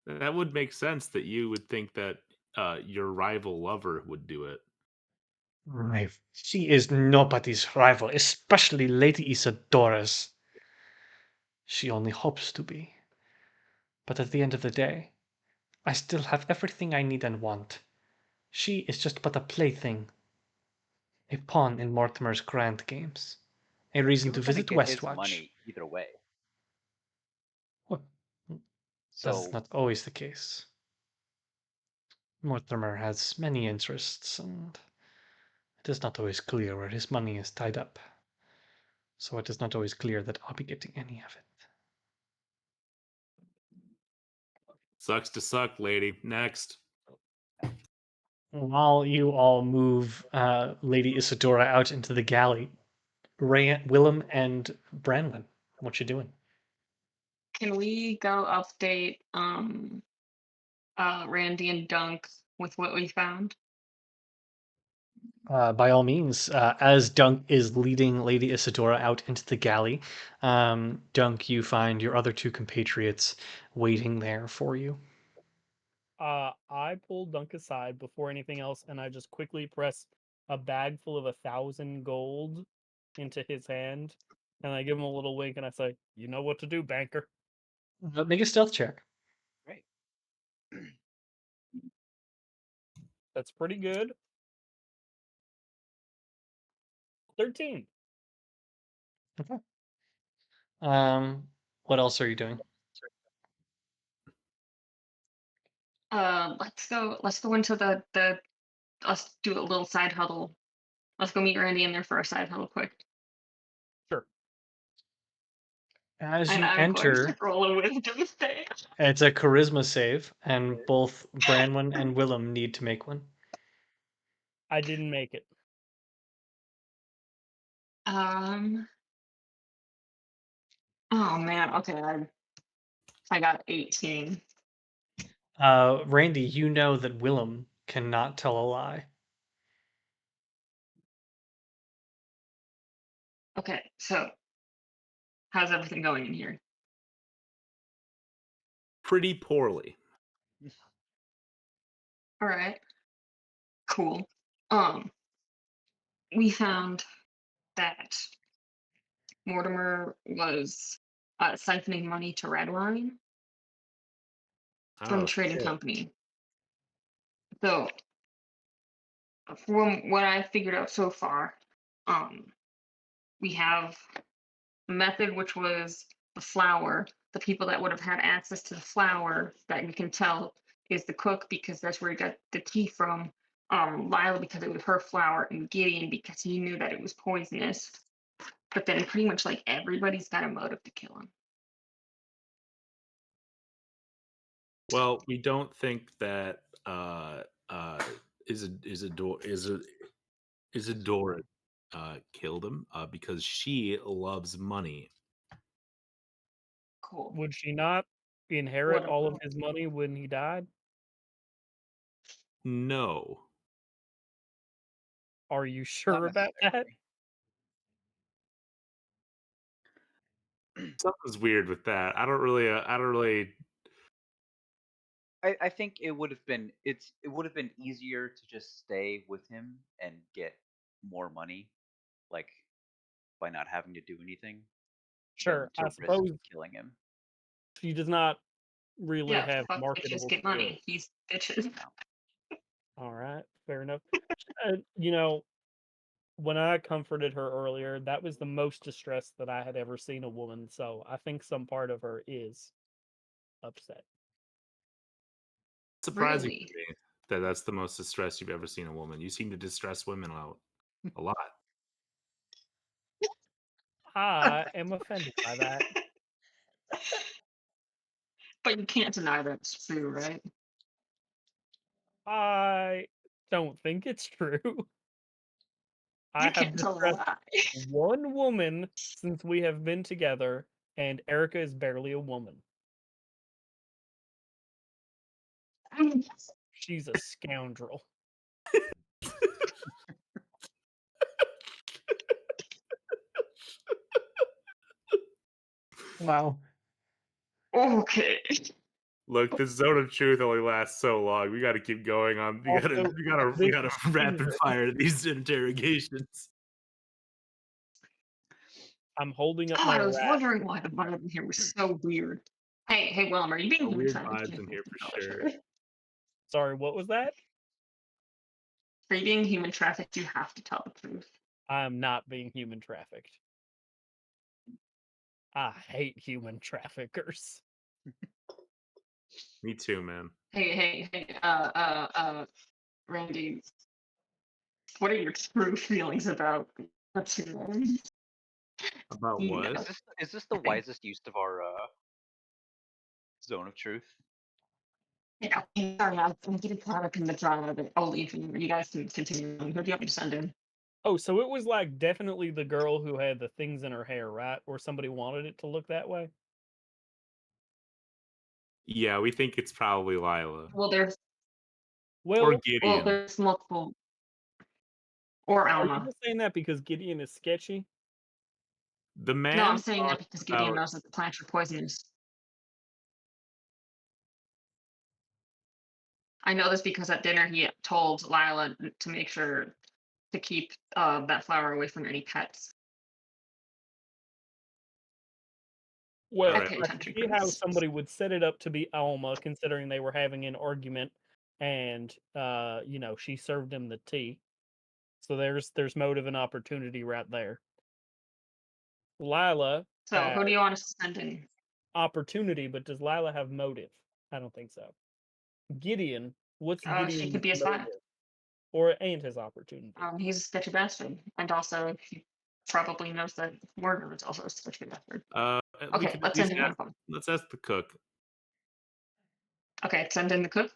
that would make sense that you would think that your rival lover would do it. She is nobody's rival, especially Lady Isadora's. She only hopes to be. But at the end of the day, I still have everything I need and want. She is just but a plaything, a pawn in Mortimer's grand games, a reason You to were gonna visit get his Westwatch. money either way, Well, that's so not always the case. Mortimer has many interests, and it is not always clear where his money is tied up. So it is not always clear that I'll be getting any of it. Sucks to suck, lady. Next. While you all move Lady Isadora out into the galley, Willem and Branlin, what you doing? Can we go update Randy and Dunk with what we found? By all means, as Dunk is leading Lady Isadora out into the galley, Dunk, you find your other two compatriots waiting there for you. I pull Dunk aside before anything else, and I just quickly press a bag full of 1,000 gold into his hand, and I give him a little wink, and I say, "You know what to do, banker." Make a stealth check. great. That's pretty good. 13. Okay. What else are you doing? Let's go into the let's do a little side huddle. Let's go meet Randy in there for a side huddle quick. Sure. As And you I'm going to enter, roll a wisdom save. it's a charisma save, and both Branwyn and Willem need to make one. I didn't make it. Oh man, okay, I got 18. Randy, you know that Willem cannot tell a lie. Okay, so how's everything going in here? Pretty poorly. All right, cool. Um, we found that Mortimer was siphoning money to Redline from the Oh trading shit. company. So from what I figured out so far, um, we have a method which was the flour. The people that would have had access to the flour that you can tell is the cook because that's where he got the tea from. Lila because it was her flour, and Gideon because he knew that it was poisonous. But then pretty much like everybody's got a motive to kill him. Well, we don't think that Isadora killed him because she loves money. Cool. Would she not inherit What all of his money when he died? No. Are you Not sure about that? necessarily. Something's weird with that. I don't really. I think it would have been easier to just stay with him and get more money, like by not having to do anything, than Sure, to I risk suppose killing him. she does not really Yeah, have fuck bitches marketable get skills. money. He's bitches. All right, fair enough. You know, when I comforted her earlier, that was the most distressed that I had ever seen a woman. So I think some part of her is upset. Surprising Really? to me that that's the most distressed you've ever seen a woman. You seem to distress women a lot. I am offended by that. But you can't deny that's true, right? I don't think it's true. I You have can't tell a distressed lie. one woman since we have been together, and Erica is barely a woman. She's a scoundrel. Wow. Okay. Look, this zone of truth only lasts so long. We got to keep going on. Also, We this gotta is rapid Caesar. fire these interrogations. I'm holding up my God, I was rat. wondering why the vibe in here was so weird. Hey, Willem, are you being human Weird trafficked? vibes in here for No, sure. Sorry, what was that? Are you being human trafficked? You have to tell the truth. I'm not being human trafficked. I hate human traffickers. Me too, man. Hey, Randy, what are your true feelings about what's your name? About You what? know, Is this the wisest use of our zone of truth? sorry, I'm getting caught up in the drama of it. I'll leave you guys can continue. Who do you want me to send in? Oh, so it was like definitely the girl who had the things in her hair, right? Or somebody wanted it to look that way? Yeah, we think it's probably Lila Well, there's or Well, Gideon. there's multiple, or are you Alma. just saying that because Gideon is sketchy? The No, I'm man saying that talked because Gideon about knows that the plants are poisonous. I know this because at dinner he told Lila to make sure to keep that flower away from any pets. Well, I Alright. pay I can attention see for how this. somebody would set it up to be Alma, considering they were having an argument, and she served him the tea. So there's motive and opportunity right there. Lila So has who do you want us to send in? opportunity, but does Lila have motive? I don't think so. Gideon, what's She Gideon's could be a spy. motive? Or and his opportunity? He's a sketchy bastard, and also he probably knows that murder is also a sketchy bastard. We Okay, could at let's least send in one of them. let's ask the cook. Okay, send in the cook.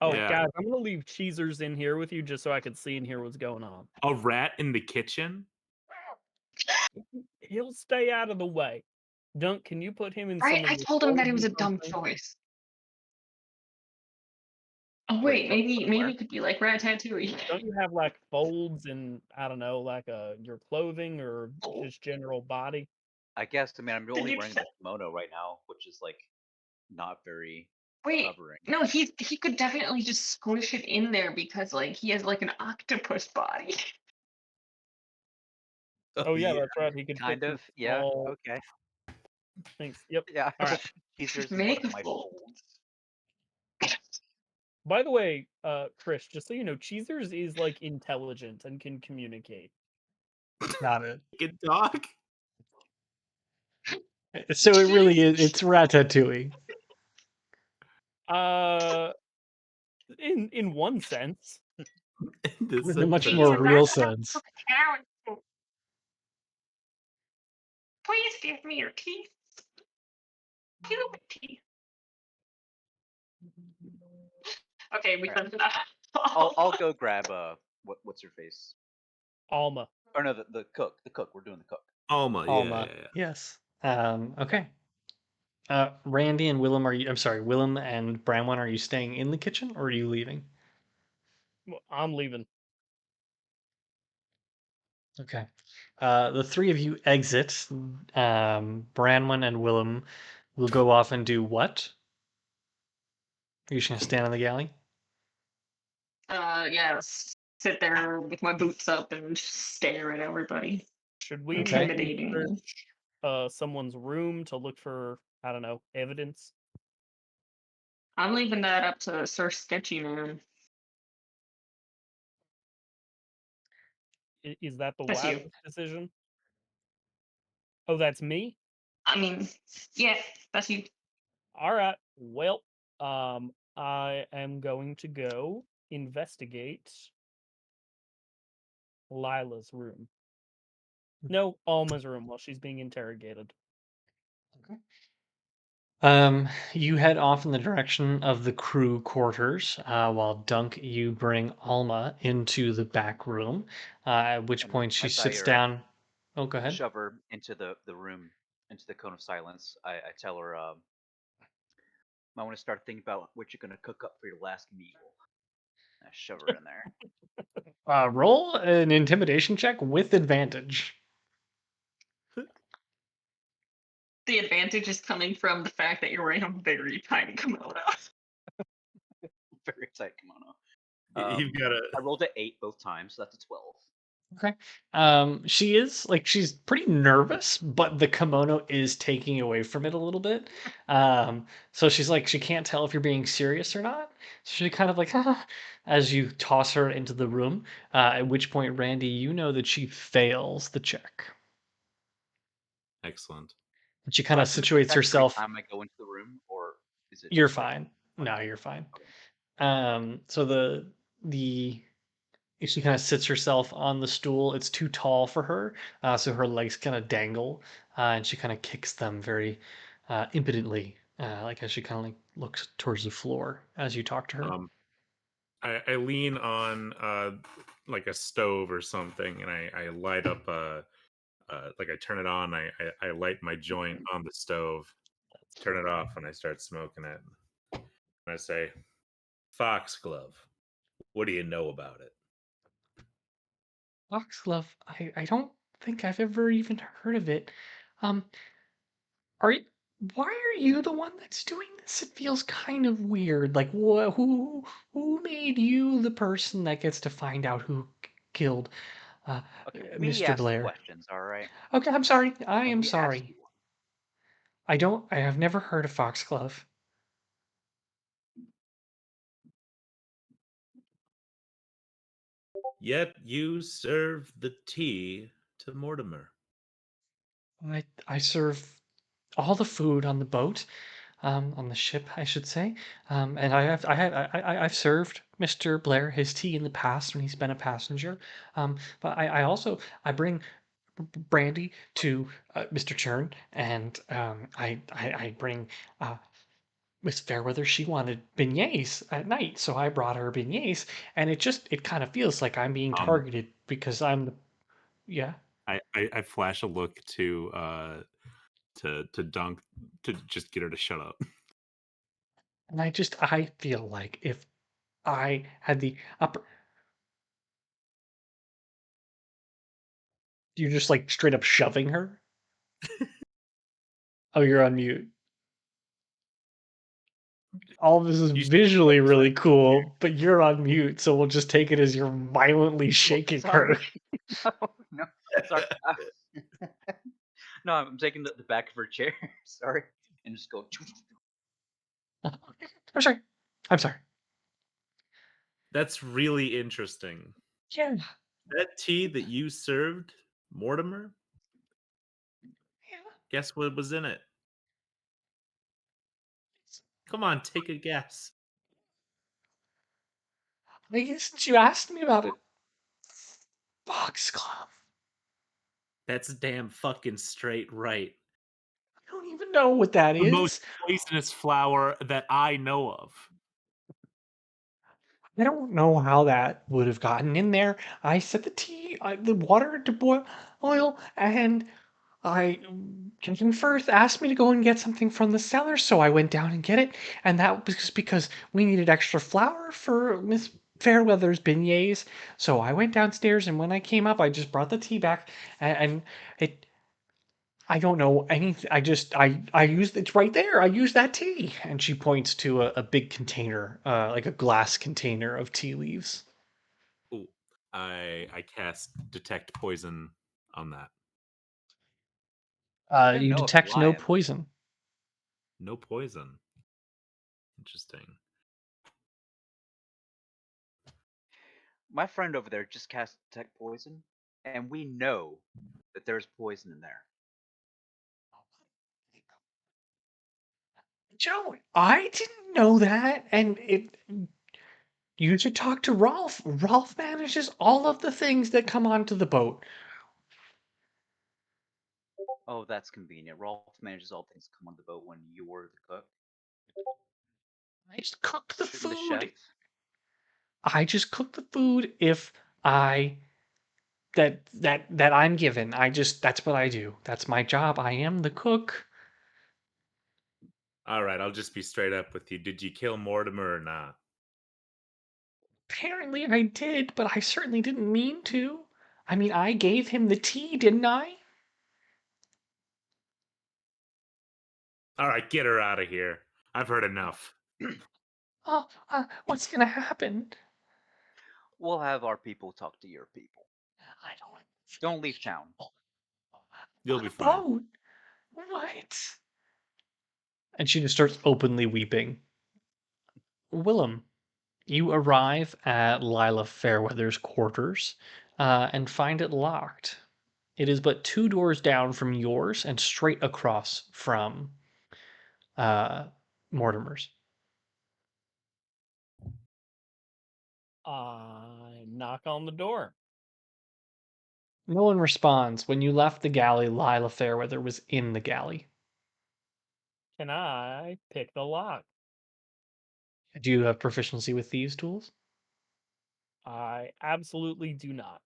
Oh, Yeah. guys, I'm gonna leave Cheezers in here with you just so I can see and hear what's going on. A rat in the kitchen? He'll stay out of the way. Dunk, can you put him in Right? some of I your told him that it was folds a or dumb something? choice. Oh Wait, wait, maybe where? it could be like Ratatouille. Don't you have like folds in, I don't know, like your clothing or just general body? I guess. I mean, I'm Did only you wearing the kimono right now, which is like not very wait? covering. No, he could definitely just squish it in there because like he has like an octopus body. Oh yeah, that's right. He could put Kind some of. Yeah. small Okay. things. Yep. Yeah. All right. Teasers in one Make of a my fold. folds. By the way, Chris, just so you know, Cheezers is like intelligent and can communicate. Got it. Good dog? So it really is. It's Ratatouille. In one sense. This In a much sense, more Cheese, real I don't sense. cook carrots. Please give me your teeth. Human teeth. Okay, we Alright. sent that. I'll go grab what's her face? Alma. Or no, the cook. The cook. We're doing the cook. Alma, Alma. yeah. Yes. Okay. Randy and Willem, I'm sorry, Willem and Bramwin, are you staying in the kitchen or are you leaving? Well, I'm leaving. Okay. The three of you exit. Branwen and Willem will go off and do what? Are you just gonna stand in the galley? Yeah, sit there with my boots up and just stare at everybody. Should we Okay. maybe Intimidating. search someone's room to look for, I don't know, evidence? I'm leaving that up to Sir Sketchy Man. Is that the That's you. wisest decision? Oh, that's me? I mean, yeah, that's you. All right. Well, I am going to go investigate Lila's room. No, Alma's room while she's being interrogated. You head off in the direction of the crew quarters, while Dunk, you bring Alma into the back room, at which And point she as I sits down. Oh, go ahead. shove her into the room, into the cone of silence, I tell her, I want to start thinking about what you're gonna cook up for your last meal. I shove her in there. Roll an intimidation check with advantage. The advantage is coming from the fact that you're wearing a very tiny kimono. Very tight kimono. You've got I rolled an 8 both times, so that's a 12. Okay. She is like she's pretty nervous, but the kimono is taking away from it a little bit. So she's like she can't tell if you're being serious or not. So she kind of like as you toss her into the room. At which point, Randy, you know that she fails the check. excellent. And she Do kind I of have to make a situates check every herself. time I go into the room, or is it You're just like fine. one No, time? you're fine. Okay. So the she kind of sits herself on the stool. It's too tall for her, so her legs kind of dangle, and she kind of kicks them very impotently, like as she kind of like looks towards the floor as you talk to her. Um, I lean on like a stove or something, and I light up like I turn it on. I light my joint on the stove, turn it off, and I start smoking it. And I say, "Foxglove, what do you know about it?" Foxglove, I don't think I've ever even heard of it. Um, are you? Why are you the one that's doing this? It feels kind of weird. Like, who made you the person that gets to find out who killed uh, Okay, we Mr. ask the Blair? questions, all right? Okay, I'm sorry. I And am we ask sorry. you. I have never heard of Foxglove. Yet you serve the tea to Mortimer. I serve all the food on the boat, on the ship, I should say. And I've served Mr. Blair his tea in the past when he's been a passenger. But I also I bring brandy to Mr. Churn, and I bring Miss Fairweather. She wanted beignets at night, so I brought her beignets, and it kind of feels like I'm being Um, targeted because I'm the yeah. I flash a look to Dunk to just get her to shut up. And I feel like if I had the upper you're just like straight up shoving her? Oh, you're on mute. All of this is You visually I'm sorry. really cool, but you're on mute, so we'll just take it as you're violently Oh, shaking her. sorry. No, no, sorry. No, I'm taking the back of her chair. Sorry, and just go. I'm sorry. I'm sorry. That's really interesting. Yeah. That tea that you served, Mortimer, Yeah. guess what was in it? Come on, take a guess. I guess since you asked me about it. Foxglove. That's damn fucking straight right. I don't even know what that The most is. poisonous flower that I know of. I don't know how that would have gotten in there. I set the water to boil, and Captain Firth asked me to go and get something from the cellar, so I went down and get it, and that was because we needed extra flour for Miss Fairweather's beignets. So I went downstairs, and when I came up, I just brought the tea back, and it. I don't know anything. I used it's right there. I used that tea, and she points to a big container, like a glass container of tea leaves. Ooh, I cast detect poison on that. We're gonna You know if you're detect no lying. poison. No poison. Interesting. My friend over there just cast detect poison, and we know that there's poison in there. Joe, I didn't know that, and it. You should talk to Rolf. Rolf manages all of the things that come onto the boat. Oh, that's convenient. Rolf manages all things come on the boat when you're the cook. I just cook the Shouldn't the chef? food. I just cook the food if I that I'm given. That's what I do. That's my job. I am the cook. All right, I'll just be straight up with you. Did you kill Mortimer or not? Apparently I did, but I certainly didn't mean to. I mean, I gave him the tea, didn't I? All right, get her out of here. I've heard enough. Oh, what's gonna happen? We'll have our people talk to your people. I don't Don't leave town. You'll on be a fine. boat. What? And she just starts openly weeping. Willem, you arrive at Lila Fairweather's quarters and find it locked. It is but 2 doors down from yours and straight across from uh, Mortimer's. I knock on the door. No one responds. When you left the galley, Lila Fairweather was in the galley. Can I pick the lock? Do you have proficiency with thieves' tools? I absolutely do not.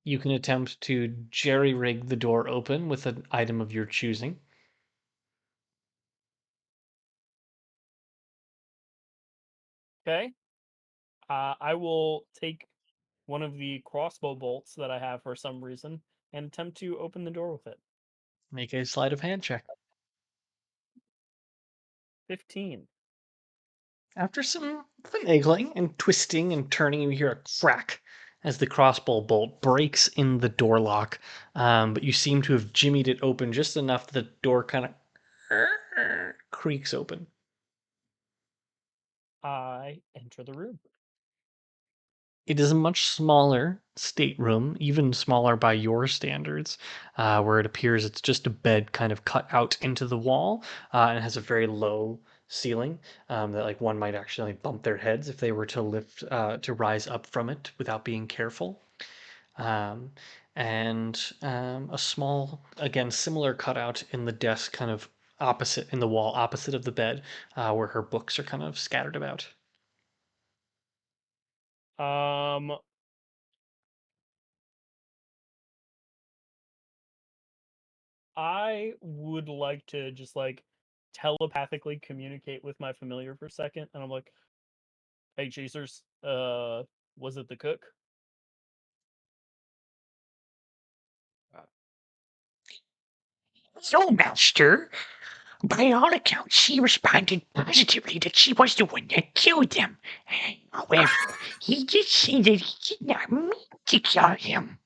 You can attempt to jerry rig the door open with an item of your choosing. Okay. I will take one of the crossbow bolts that I have for some reason and attempt to open the door with it. Make a sleight of hand check. 15. After some finagling and twisting and turning, you hear a crack as the crossbow bolt breaks in the door lock. But you seem to have jimmied it open just enough that the door kind of creaks open. I enter the room. It is a much smaller stateroom, even smaller by your standards, where it appears it's just a bed kind of cut out into the wall, and it has a very low ceiling that like one might actually bump their heads if they were to lift to rise up from it without being careful. Um, and a small, again, similar cutout in the desk, kind of opposite in the wall, opposite of the bed, where her books are kind of scattered about. Um, I would like to just like telepathically communicate with my familiar for a second, and I'm like, "Hey, Chasers, was it the cook?" So, Master, by all accounts, she responded positively that she was the one that killed them. However, he did say that he did not mean to kill him.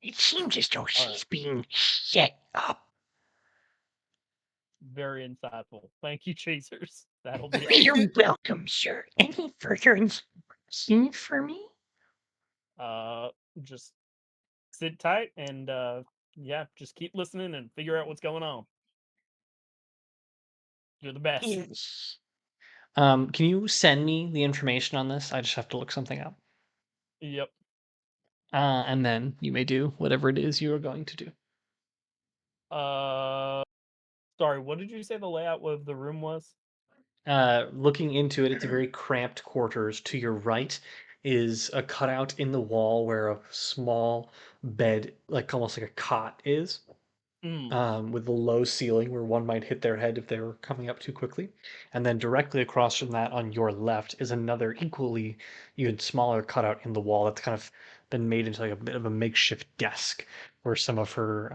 It seems as though All right, she's being set up. very insightful. Thank you, Chasers. That'll be all. You're welcome, sir. Any further information for me? Uh, just sit tight and yeah, just keep listening and figure out what's going on. You're the best. Yes. Can you send me the information on this? I just have to look something up. Yep. And then you may do whatever it is you are going to do. Sorry, what did you say the layout of the room was? Looking into it, it's a very cramped quarters. To your right is a cutout in the wall where a small bed, like almost like a cot, is. with the low ceiling where one might hit their head if they were coming up too quickly. And then directly across from that on your left is another equally even smaller cutout in the wall that's kind of been made into like a bit of a makeshift desk where some of her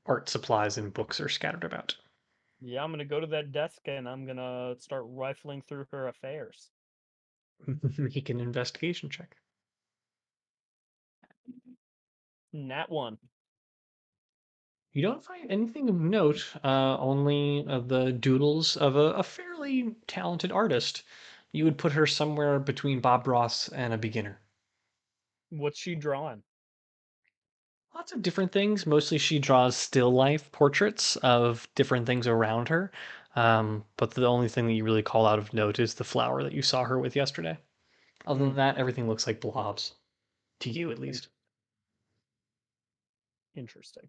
art supplies and books are scattered about. Yeah, I'm gonna go to that desk and I'm gonna start rifling through her affairs. Make an investigation check. Nat 1. You don't find anything of note, only the doodles of a fairly talented artist. You would put her somewhere between Bob Ross and a beginner. What's she drawing? Lots of different things. Mostly she draws still life portraits of different things around her. But the only thing that you really call out of note is the flower that you saw her with yesterday. Other than that, everything looks like blobs. To you, at least. Interesting.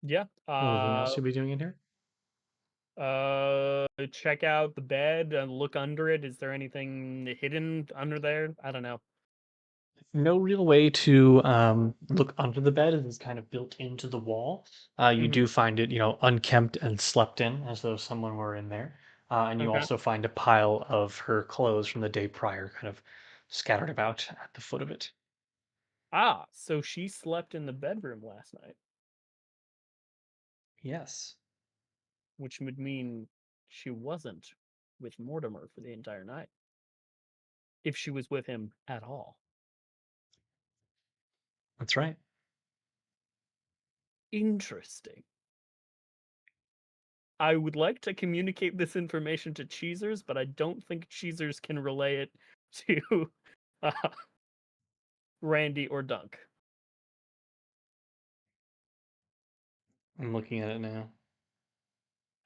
Yeah. Anything else you'll be doing in here? Check out the bed and look under it. Is there anything hidden under there? I don't know. No real way to look under the bed. It is kind of built into the wall. You Mhm. do find it, unkempt and slept in, as though someone were in there. And you Okay. also find a pile of her clothes from the day prior, kind of scattered about at the foot of it. Ah, so she slept in the bedroom last night, Yes, which would mean she wasn't with Mortimer for the entire night. If she was with him at all. that's right. Interesting. I would like to communicate this information to Cheezers, but I don't think Cheezers can relay it to uh, Randy or Dunk. I'm looking at it now.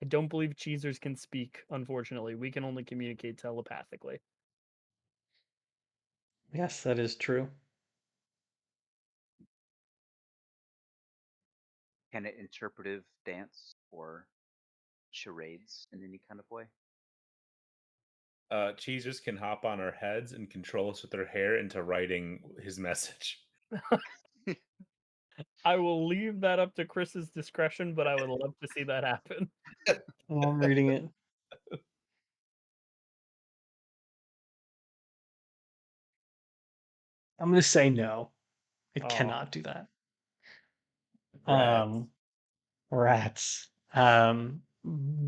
I don't believe Cheezers can speak, unfortunately. We can only communicate telepathically. Yes, that is true. Can it interpretive dance or charades in any kind of way? Cheezers can hop on our heads and control us with their hair into writing his message. I will leave that up to Chris's discretion, but I would love to see that happen. Oh, I'm reading it. I'm going to say no. It Aw. cannot do that. Rats. Rats.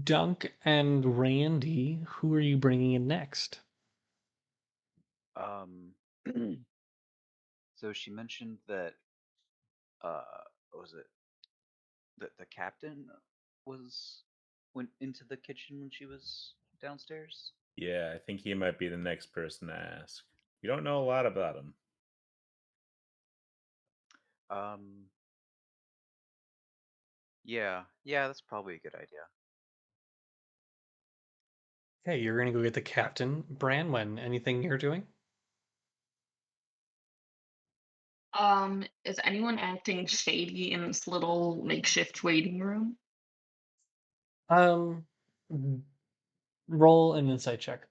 Dunk and Randy, who are you bringing in next? Um, so she mentioned that what was it that the captain went into the kitchen when she was downstairs? Yeah, I think he might be the next person to ask. You don't know a lot about him. Um, yeah, that's probably a good idea. Hey, you're gonna go get the captain, Branwen. Anything you're doing? Is anyone acting shady in this little makeshift waiting room? Um, roll an insight check.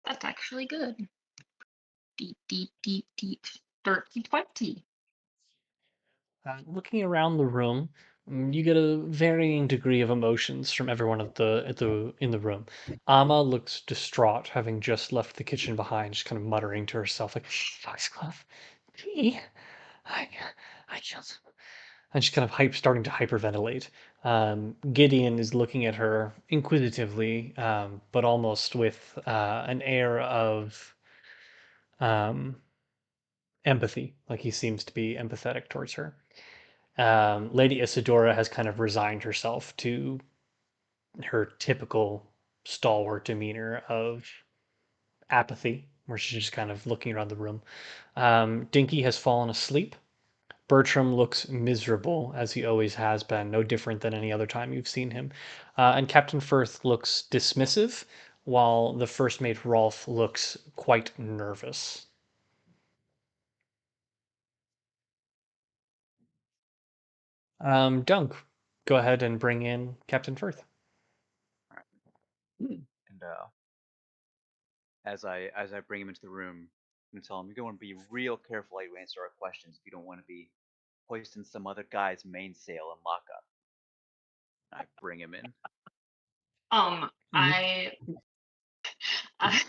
That's actually good. Deep, deep, deep, deep. Dirty 20. Looking around the room, you get a varying degree of emotions from everyone at the in the room. Amma looks distraught, having just left the kitchen behind, just kind of muttering to herself, like "Foxglove, tea, I, I just," and she's kind of starting to hyperventilate. Gideon is looking at her inquisitively, but almost with an air of um, empathy, like he seems to be empathetic towards her. Lady Isadora has kind of resigned herself to her typical stalwart demeanor of apathy, where she's just kind of looking around the room. Dinky has fallen asleep. Bertram looks miserable, as he always has been, no different than any other time you've seen him. And Captain Firth looks dismissive, while the first mate Rolf looks quite nervous. Dunk, go ahead and bring in Captain Firth. All right. And as I bring him into the room, I'm gonna tell him, you're gonna be real careful how you answer our questions if you don't want to be hoisting some other guy's mainsail in lockup. I bring him in. I I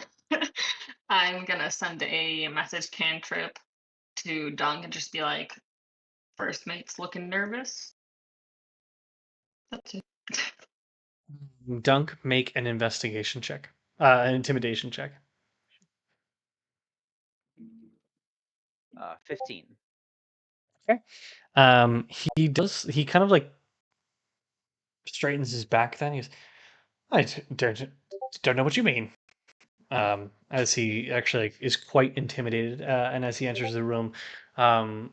I'm gonna send a message cantrip to Dunk and just be like, first mate's looking nervous. That's it. Dunk, make an investigation check. An intimidation check. 15. Okay. He kind of like straightens his back then. He goes, don't know what you mean. As he actually is quite intimidated, and as he enters the room, um,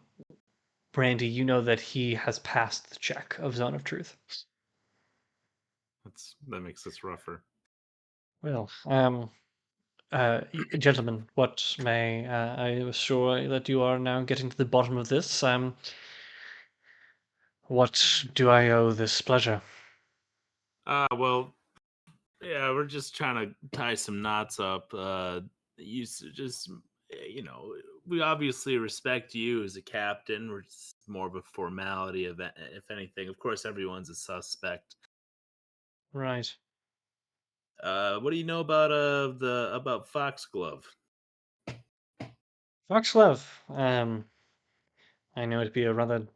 Brandy, you know that he has passed the check of Zone of Truth. That makes this rougher. Well, gentlemen, what may I am sure that you are now getting to the bottom of this. What do I owe this pleasure? Well, yeah, we're just trying to tie some knots up. You know, we obviously respect you as a captain. We're just more of a formality, if anything. Of course, everyone's a suspect. Right. What do you know about Foxglove? Foxglove, I know it'd be a rather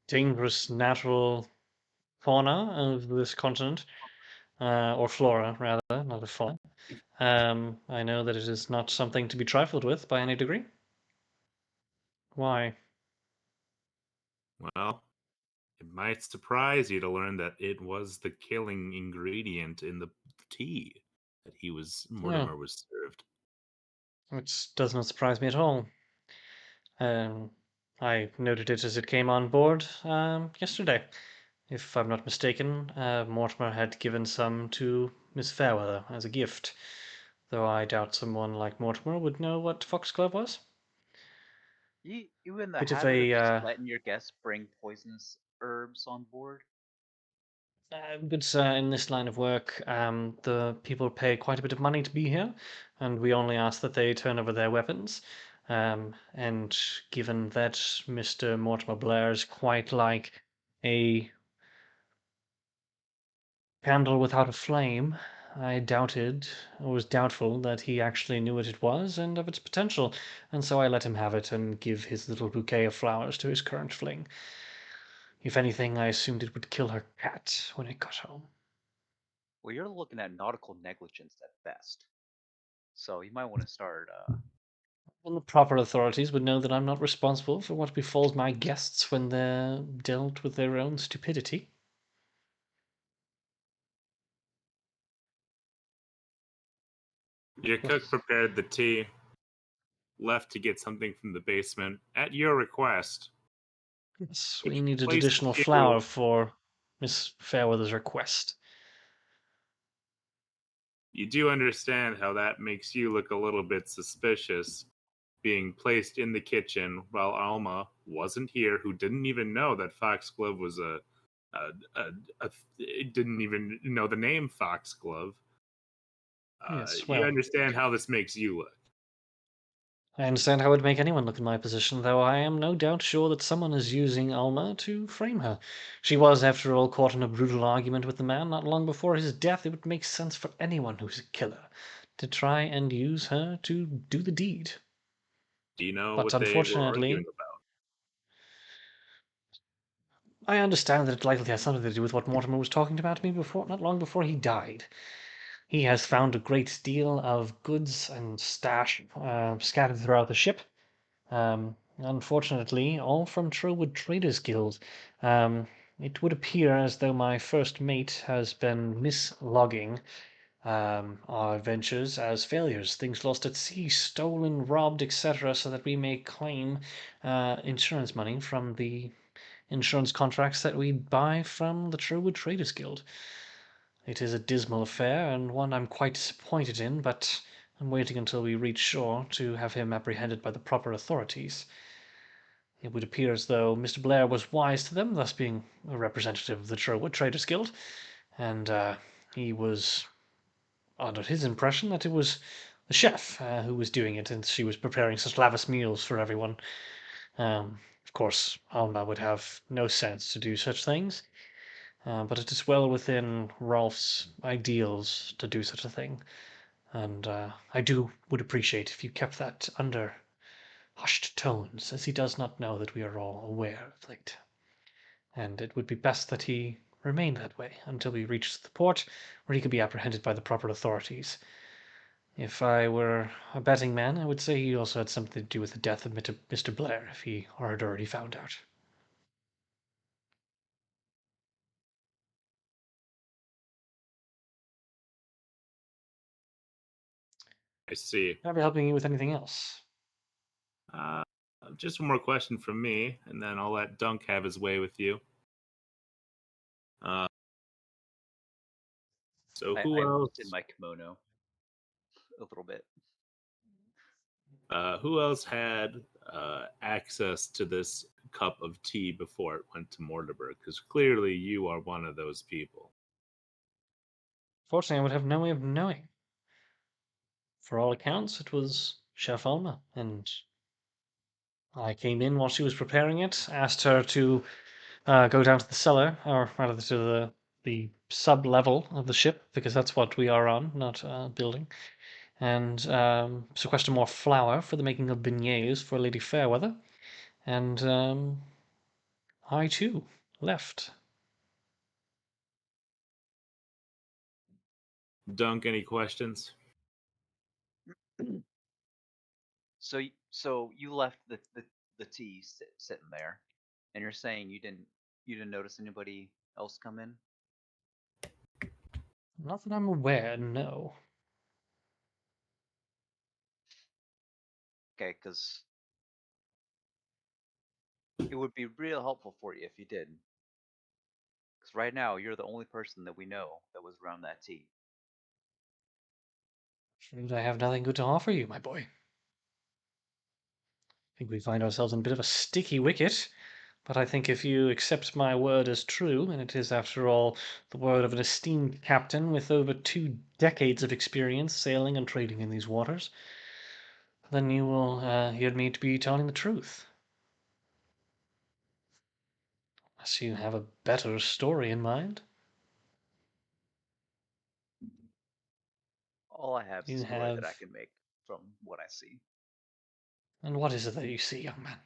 dangerous natural fauna of this continent, or flora, rather, not a fauna. I know that it is not something to be trifled with by any degree. Why? Well, it might surprise you to learn that it was the killing ingredient in the tea that Yeah, Mortimer was served. which does not surprise me at all. Um, I noted it as it came on board yesterday. If I'm not mistaken, Mortimer had given some to Miss Fairweather as a gift, though I doubt someone like Mortimer would know what foxglove was. You in the Bit of habit of a just letting your guests bring poisonous herbs on board? good sir, in this line of work, the people pay quite a bit of money to be here, and we only ask that they turn over their weapons. And given that Mr. Mortimer Blair is quite like a candle without a flame, I doubted, or was doubtful, that he actually knew what it was and of its potential, and so I let him have it and give his little bouquet of flowers to his current fling. If anything, I assumed it would kill her cat when it got home. Well, you're looking at nautical negligence at best. So you might want to start. And the proper authorities would know that I'm not responsible for what befalls my guests when they're dealt with their own stupidity. Your cook prepared the tea, left to get something from the basement at your request, Yes, we which needed places additional flour you. for Miss Fairweather's request. You do understand how that makes you look a little bit suspicious, being placed in the kitchen while Alma wasn't here, who didn't even know that Foxglove was didn't even know the name Foxglove. Yes, You well, understand how this makes you look. I understand how it would make anyone look in my position, though I am no doubt sure that someone is using Alma to frame her. She was, after all, caught in a brutal argument with the man not long before his death. It would make sense for anyone who's a killer to try and use her to do the deed. Do you know But what they were arguing unfortunately, about? I understand that it likely has something to do with what Mortimer was talking about to me not long before he died. He has found a great deal of goods and stash scattered throughout the ship. Unfortunately, all from Trowood Traders Guild. It would appear as though my first mate has been mislogging our ventures as failures, things lost at sea, stolen, robbed, etc., so that we may claim insurance money from the insurance contracts that we buy from the Trowood Traders Guild. It is a dismal affair, and one I'm quite disappointed in, but I'm waiting until we reach shore to have him apprehended by the proper authorities. It would appear as though Mr. Blair was wise to them, thus being a representative of the Trowood Traders Guild, and he was under his impression that it was the chef who was doing it, and she was preparing such lavish meals for everyone. Of course, Alma would have no sense to do such things, but it is well within Rolf's ideals to do such a thing, and I would appreciate if you kept that under hushed tones, as he does not know that we are all aware of late. And it would be best that he remain that way until we reach the port where he can be apprehended by the proper authorities. If I were a betting man, I would say he also had something to do with the death of Mr. Blair, if he had already found out. I see. Can I be helping you with anything else? Uh, just one more question from me, and then I'll let Dunk have his way with you. So who I else? in my kimono a little bit. Who else had access to this cup of tea before it went to Mortimer? Because clearly you are one of those people. Fortunately, I would have no way of knowing. For all accounts, it was Chef Alma, and I came in while she was preparing it, asked her to go down to the cellar, or rather to the sub-level of the ship, because that's what we are on, not a building, and sequester more flour for the making of beignets for Lady Fairweather, and I too left. Dunk, any questions? So you left the tea sitting there, and you're saying you didn't notice anybody else come in? Not that I'm aware, no. Okay, because it would be real helpful for you if you did. Because right now you're the only person that we know that was around that tea. Afraid I have nothing good to offer you, my boy. I think we find ourselves in a bit of a sticky wicket, but I think if you accept my word as true, and it is, after all, the word of an esteemed captain with over 2 decades of experience sailing and trading in these waters, then you will hear me to be telling the truth. Unless you have a better story in mind. All I have is a You story that I have. can make from what I see. And what is it that you see, young man?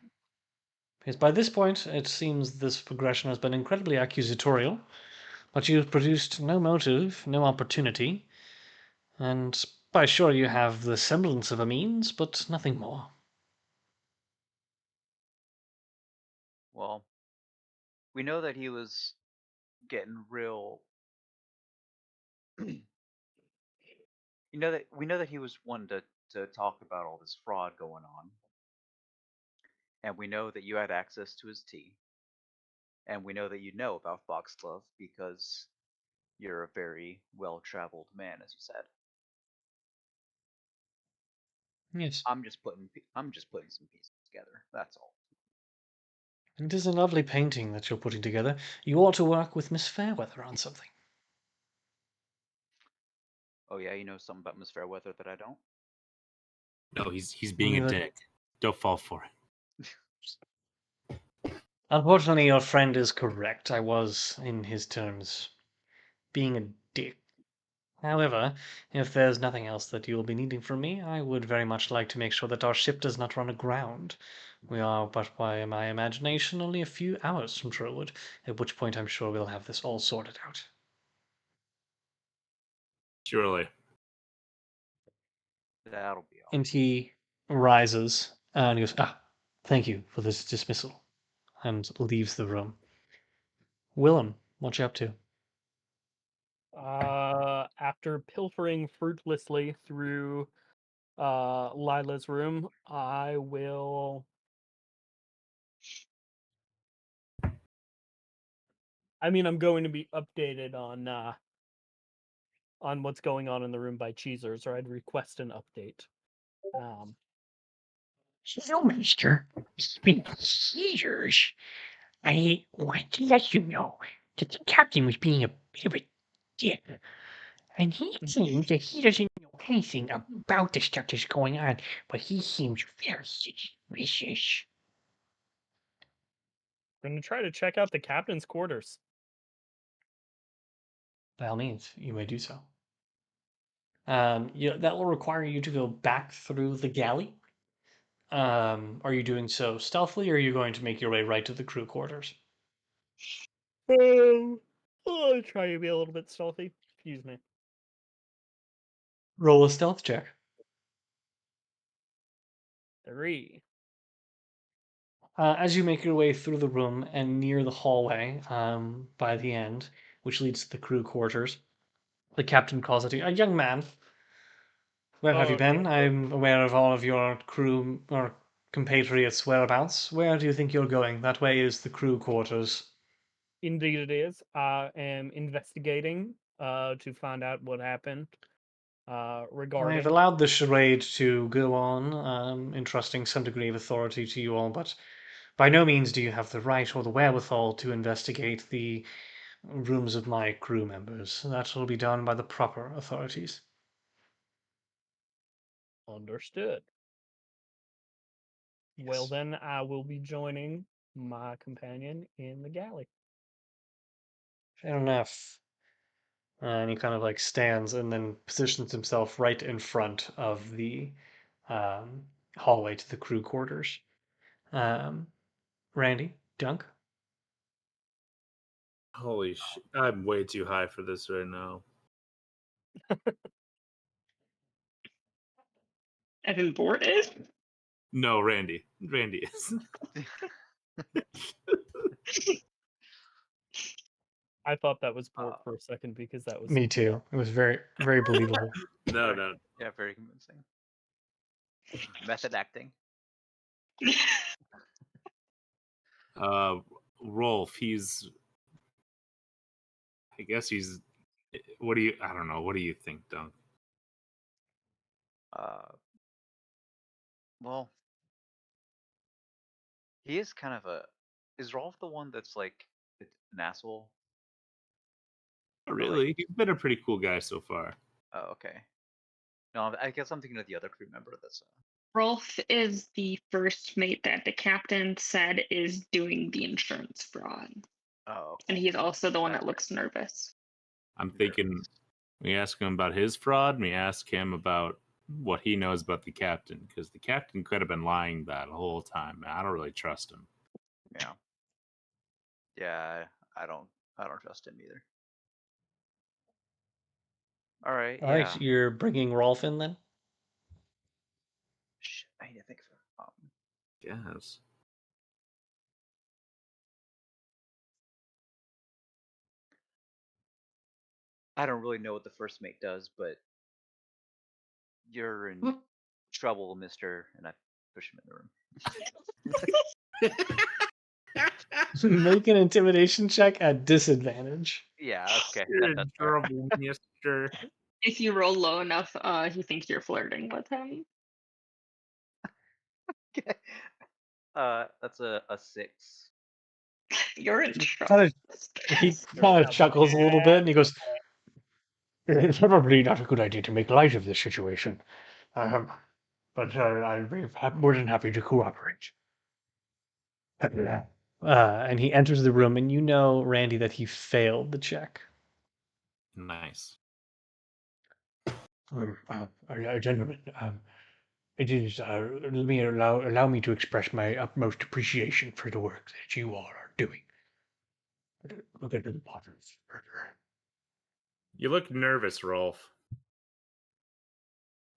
Because by this point, it seems this progression has been incredibly accusatorial, but you have produced no motive, no opportunity, and by sure you have the semblance of a means, but nothing more. Well, we know that he was getting real. We know that he was wanting to talk about all this fraud going on, and we know that you had access to his tea, and we know that you know about Foxglove because you're a very well-traveled man, as you said. Yes, I'm just putting some pieces together. That's all. it is a lovely painting that you're putting together. You ought to work with Miss Fairweather on something. Oh yeah, you know something about Miss Fairweather that I don't. No, he's being Only a that, dick. Don't fall for it. unfortunately, your friend is correct. I was, in his terms, being a dick. However, if there's nothing else that you will be needing from me, I would very much like to make sure that our ship does not run aground. We are, but by my imagination, only a few hours from Trowood, at which point I'm sure we'll have this all sorted out. Surely. That'll be all. And he rises and he goes, thank you for this dismissal, and leaves the room. Willem, what you up to? After pilfering fruitlessly through Lila's room, I will. I mean, I'm going to be updated on what's going on in the room by Cheezers, or I'd request an update. Hello, Master. It's been years. I want to let you know that the captain was being a bit of a dick. And he claims that he doesn't know anything about the stuff that's going on, but he seems very suspicious. I'm gonna try to check out the captain's quarters. By all means, you may do so. That will require you to go back through the galley. Are you doing so stealthily, or are you going to make your way right to the crew quarters? I'll try to be a little bit stealthy. Excuse me. Roll a stealth check. 3. As you make your way through the room and near the hallway by the end, which leads to the crew quarters, the captain calls out to you, "A young man, where have you been? Yes, sir. I'm aware of all of your crew or compatriots' whereabouts. Where do you think you're going? That way is the crew quarters." Indeed, it is. I am investigating to find out what happened I've regarding. allowed the charade to go on, entrusting some degree of authority to you all, but by no means do you have the right or the wherewithal to investigate the rooms of my crew members. That will be done by the proper authorities. Understood. Well, Yes. then I will be joining my companion in the galley. Fair enough. And he kind of like stands and then positions himself right in front of the um, hallway to the crew quarters. Um, Randy, Dunk. Holy shit! I'm way too high for this right now. Evan Board is? No, Randy. Randy is. I thought that was Bort Uh, for a second because that was Me too. It was very, very believable. No, no. Yeah, very convincing. Method acting. Rolf. I guess he's. What do you? I don't know. What do you think, Dunk? Uh, well, he is kind of a. Is Rolf the one that's like an asshole? Not Or, like- really. He's been a pretty cool guy so far. Oh, okay. No, I guess I'm thinking of the other crew member. That's Rolf is the first mate that the captain said is doing the insurance fraud. oh, And okay. he's also the one that Gotcha. looks nervous. I'm thinking we ask him about his fraud. And we ask him about what he knows about the captain, because the captain could have been lying that whole time. I don't really trust him. Yeah. Yeah, I don't trust him either. All right. All Yeah. right, you're bringing Rolf in then? Shit, I need to think of Yes. I don't really know what the first mate does, but you're in Whoop. trouble, mister, and I push him in the room. Make an intimidation check at disadvantage. Yeah, okay. You're in That's fair. trouble, mister. If you roll low enough, he thinks you're flirting with him. Okay. That's a 6. You're in Kind trouble. of, he kind of chuckles a little bit and he goes, "It's probably not a good idea to make light of this situation. But I'd be more than happy to cooperate." And he enters the room, and you know, Randy, that he failed the check. Nice. Gentlemen, it is. Let me allow me to express my utmost appreciation for the work that you all are doing. Look at the Potter's murder. You look nervous, Rolf.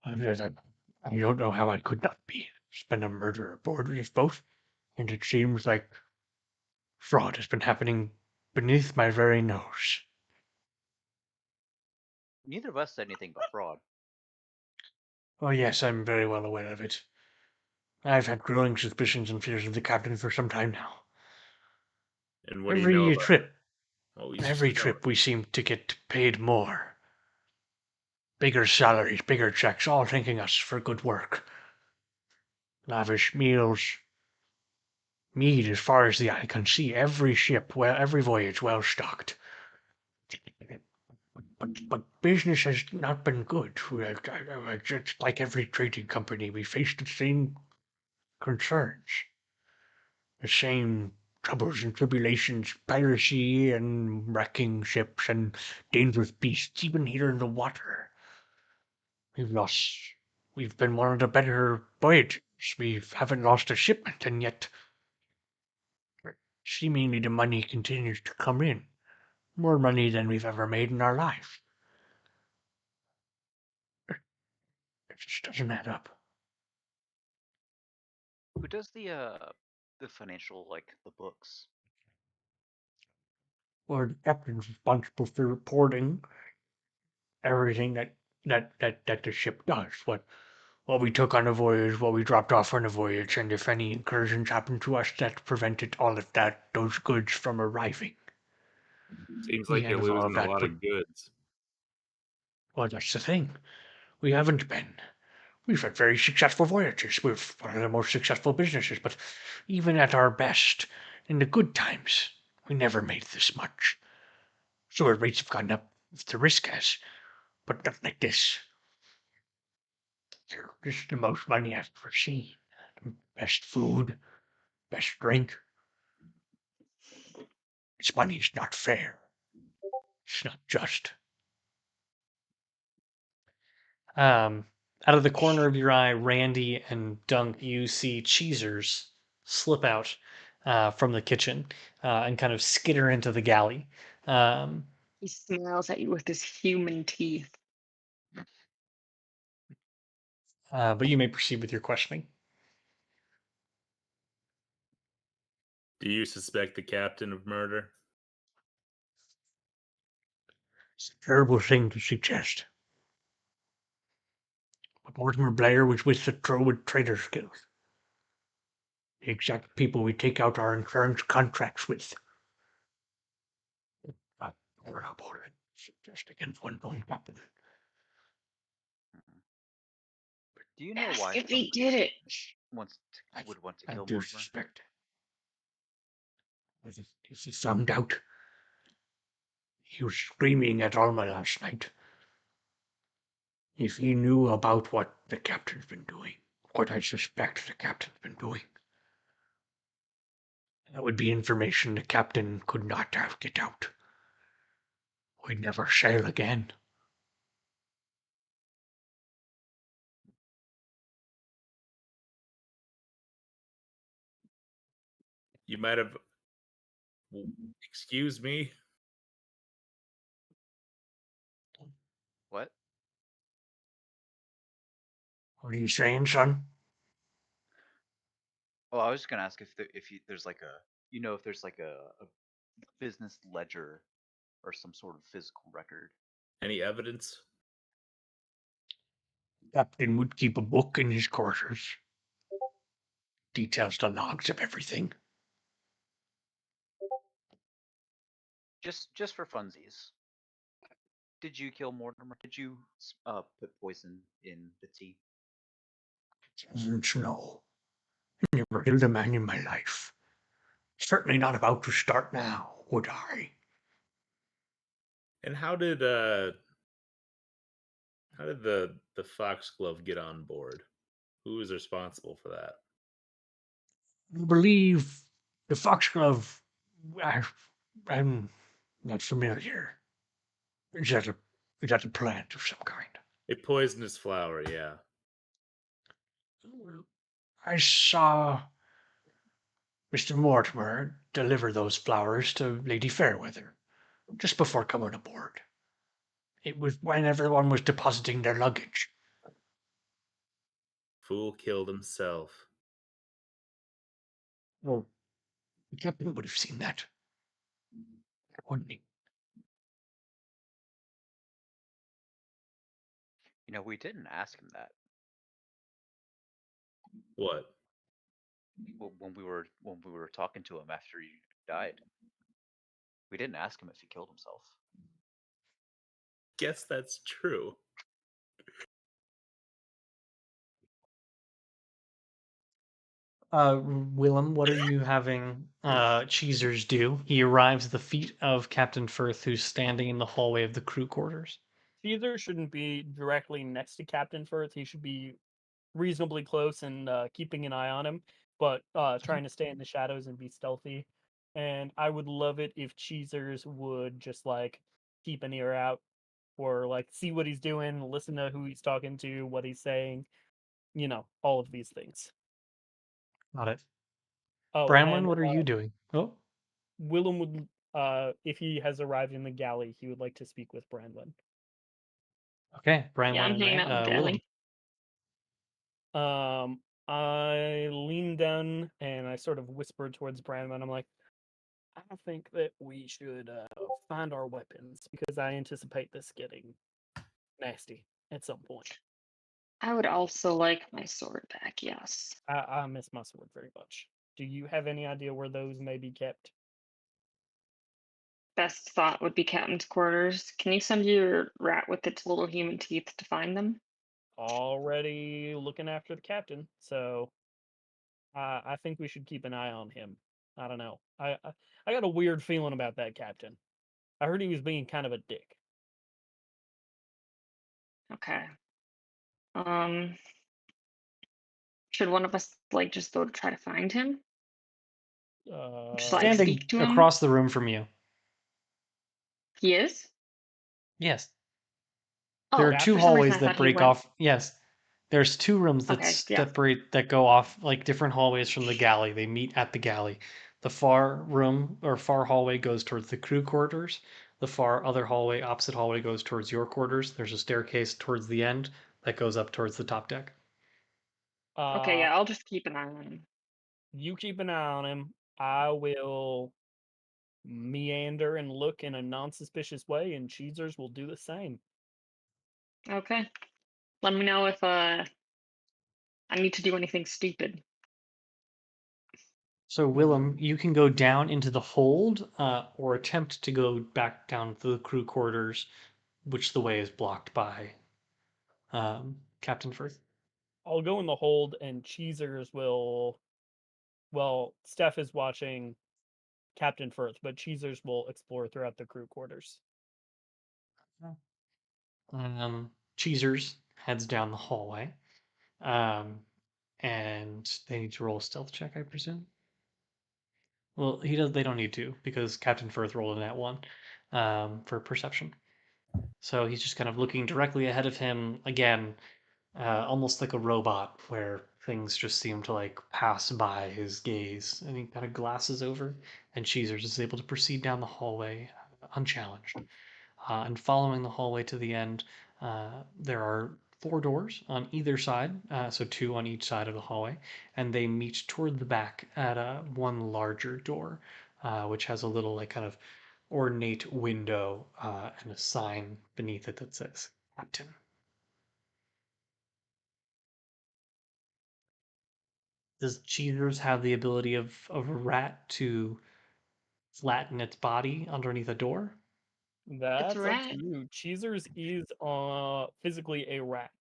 I don't know how I could not be. There's been a murder aboard this boat, and it seems like fraud has been happening beneath my very nose. Neither of us said anything about fraud. Oh, yes, I'm very well aware of it. I've had growing suspicions and fears of the captain for some time now. And what do you know about? Trip, Oh, every trip we seem to get paid more. Bigger salaries, bigger checks, all thanking us for good work. Lavish meals, mead as far as the eye can see, every ship, every voyage well stocked. but business has not been good. Just like every trading company, we face the same concerns, the same troubles and tribulations, piracy and wrecking ships and dangerous beasts, even here in the water. We've lost. We've been one of the better voyagers. We haven't lost a shipment, and yet seemingly the money continues to come in. More money than we've ever made in our life. It just doesn't add up. Who does the financial, like the books? Well, the captain's responsible for reporting everything that the ship does. What we took on a voyage, what we dropped off on a voyage, and if any incursions happen to us that prevented all of those goods from arriving. Seems We like you're handle all of losing a that lot with, of goods. well, that's the thing. We haven't been. We've had very successful voyages. We're one of the most successful businesses, but even at our best, in the good times, we never made this much. So our rates have gone up if the risk has, but not like this. This is the most money I've ever seen. The best food, best drink. This money is not fair. It's not just. Out of the corner of your eye, Randy and Dunk, you see Cheezers slip out from the kitchen and kind of skitter into the galley. Um, He smiles at you with his human teeth. but you may proceed with your questioning. Do you suspect the captain of murder? It's a terrible thing to suggest. But Mortimer Blair was with the Trowood Traders Guild. The exact people we take out our insurance contracts with. Not horrible to suggest against one going happen. Do you know Ask why if he somebody did it. would want to I kill do Mortimer? suspect. If he found out, he was screaming at Alma last night. If he knew about what the captain's been doing, what I suspect the captain's been doing, that would be information the captain could not have get out. We'd never sail again. You might have. Excuse me? What? What are you saying, son? Oh, I was just gonna ask if there's like if there's like a business ledger or some sort of physical record. Any evidence? Captain would keep a book in his quarters. Details the logs of everything. Just for funsies. Did you kill Mortimer? Did you put poison in the tea? No. I never killed a man in my life. Certainly not about to start now, would I? And how did the Foxglove get on board? Who was responsible for that? I believe the foxglove. I'm not familiar. Is that a is that a plant of some kind? A poisonous flower, yeah. I saw Mr. Mortimer deliver those flowers to Lady Fairweather just before coming aboard. It was when everyone was depositing their luggage. Fool killed himself. Well, the captain would have seen that, wouldn't he? We didn't ask him that What? when we were talking to him after he died. We didn't ask him if he killed himself. Guess that's true. Willem, what are you having Cheezers do? He arrives at the feet of Captain Firth, who's standing in the hallway of the crew quarters. Caesar shouldn't be directly next to Captain Firth. He should be reasonably close and keeping an eye on him, but trying to stay in the shadows and be stealthy. And I would love it if Cheezers would just like keep an ear out or like see what he's doing, listen to who he's talking to, what he's saying, all of these things. Got it. Oh, Bramlin, and what are you doing? Oh, Willem would, if he has arrived in the galley, he would like to speak with Brandon. okay. Yeah, I'm Bramlin hanging out in the and Willem. galley. I leaned down and I sort of whispered towards Brandon. I'm like, I think that we should find our weapons because I anticipate this getting nasty at some point. I would also like my sword back, yes. I miss my sword very much. Do you have any idea where those may be kept? Best thought would be Captain's quarters. Can you send your rat with its little human teeth to find them? Already looking after the captain, so I think we should keep an eye on him. I don't know. I got a weird feeling about that captain. I heard he was being kind of a dick. Okay. Um, should one of us like just go to try to find him? Just like Standing speak to him? across the room from you. He is? Yes. There Oh, are two for some reason hallways I that thought he break went. off. Yes. There's two rooms that Okay, yeah. separate that go off like different hallways from the galley. They meet at the galley. The far room or far hallway goes towards the crew quarters. The far other hallway, opposite hallway, goes towards your quarters. There's a staircase towards the end that goes up towards the top deck. Okay, Uh, yeah, I'll just keep an eye on him. you keep an eye on him. I will meander and look in a non-suspicious way, and Cheezers will do the same. Okay. Let me know if I need to do anything stupid. So Willem, you can go down into the hold, or attempt to go back down to the crew quarters, which the way is blocked by Captain Firth. I'll go in the hold, and Cheezers will. Well, Steph is watching Captain Firth, but Cheezers will explore throughout the crew quarters. Cheezers heads down the hallway, um, and they need to roll a stealth check, I presume. Well, he does. They don't need to because Captain Firth rolled a nat one for perception. So he's just kind of looking directly ahead of him again, almost like a robot, where things just seem to like pass by his gaze, and he kind of glasses over, and Cheezers is able to proceed down the hallway unchallenged. And following the hallway to the end, there are four doors on either side, so two on each side of the hallway, and they meet toward the back at one larger door, which has a little like kind of ornate window and a sign beneath it that says Captain. Does Cheezers have the ability of a rat to flatten its body underneath a door? It's a That's up to rat. you. Cheezers is physically a rat.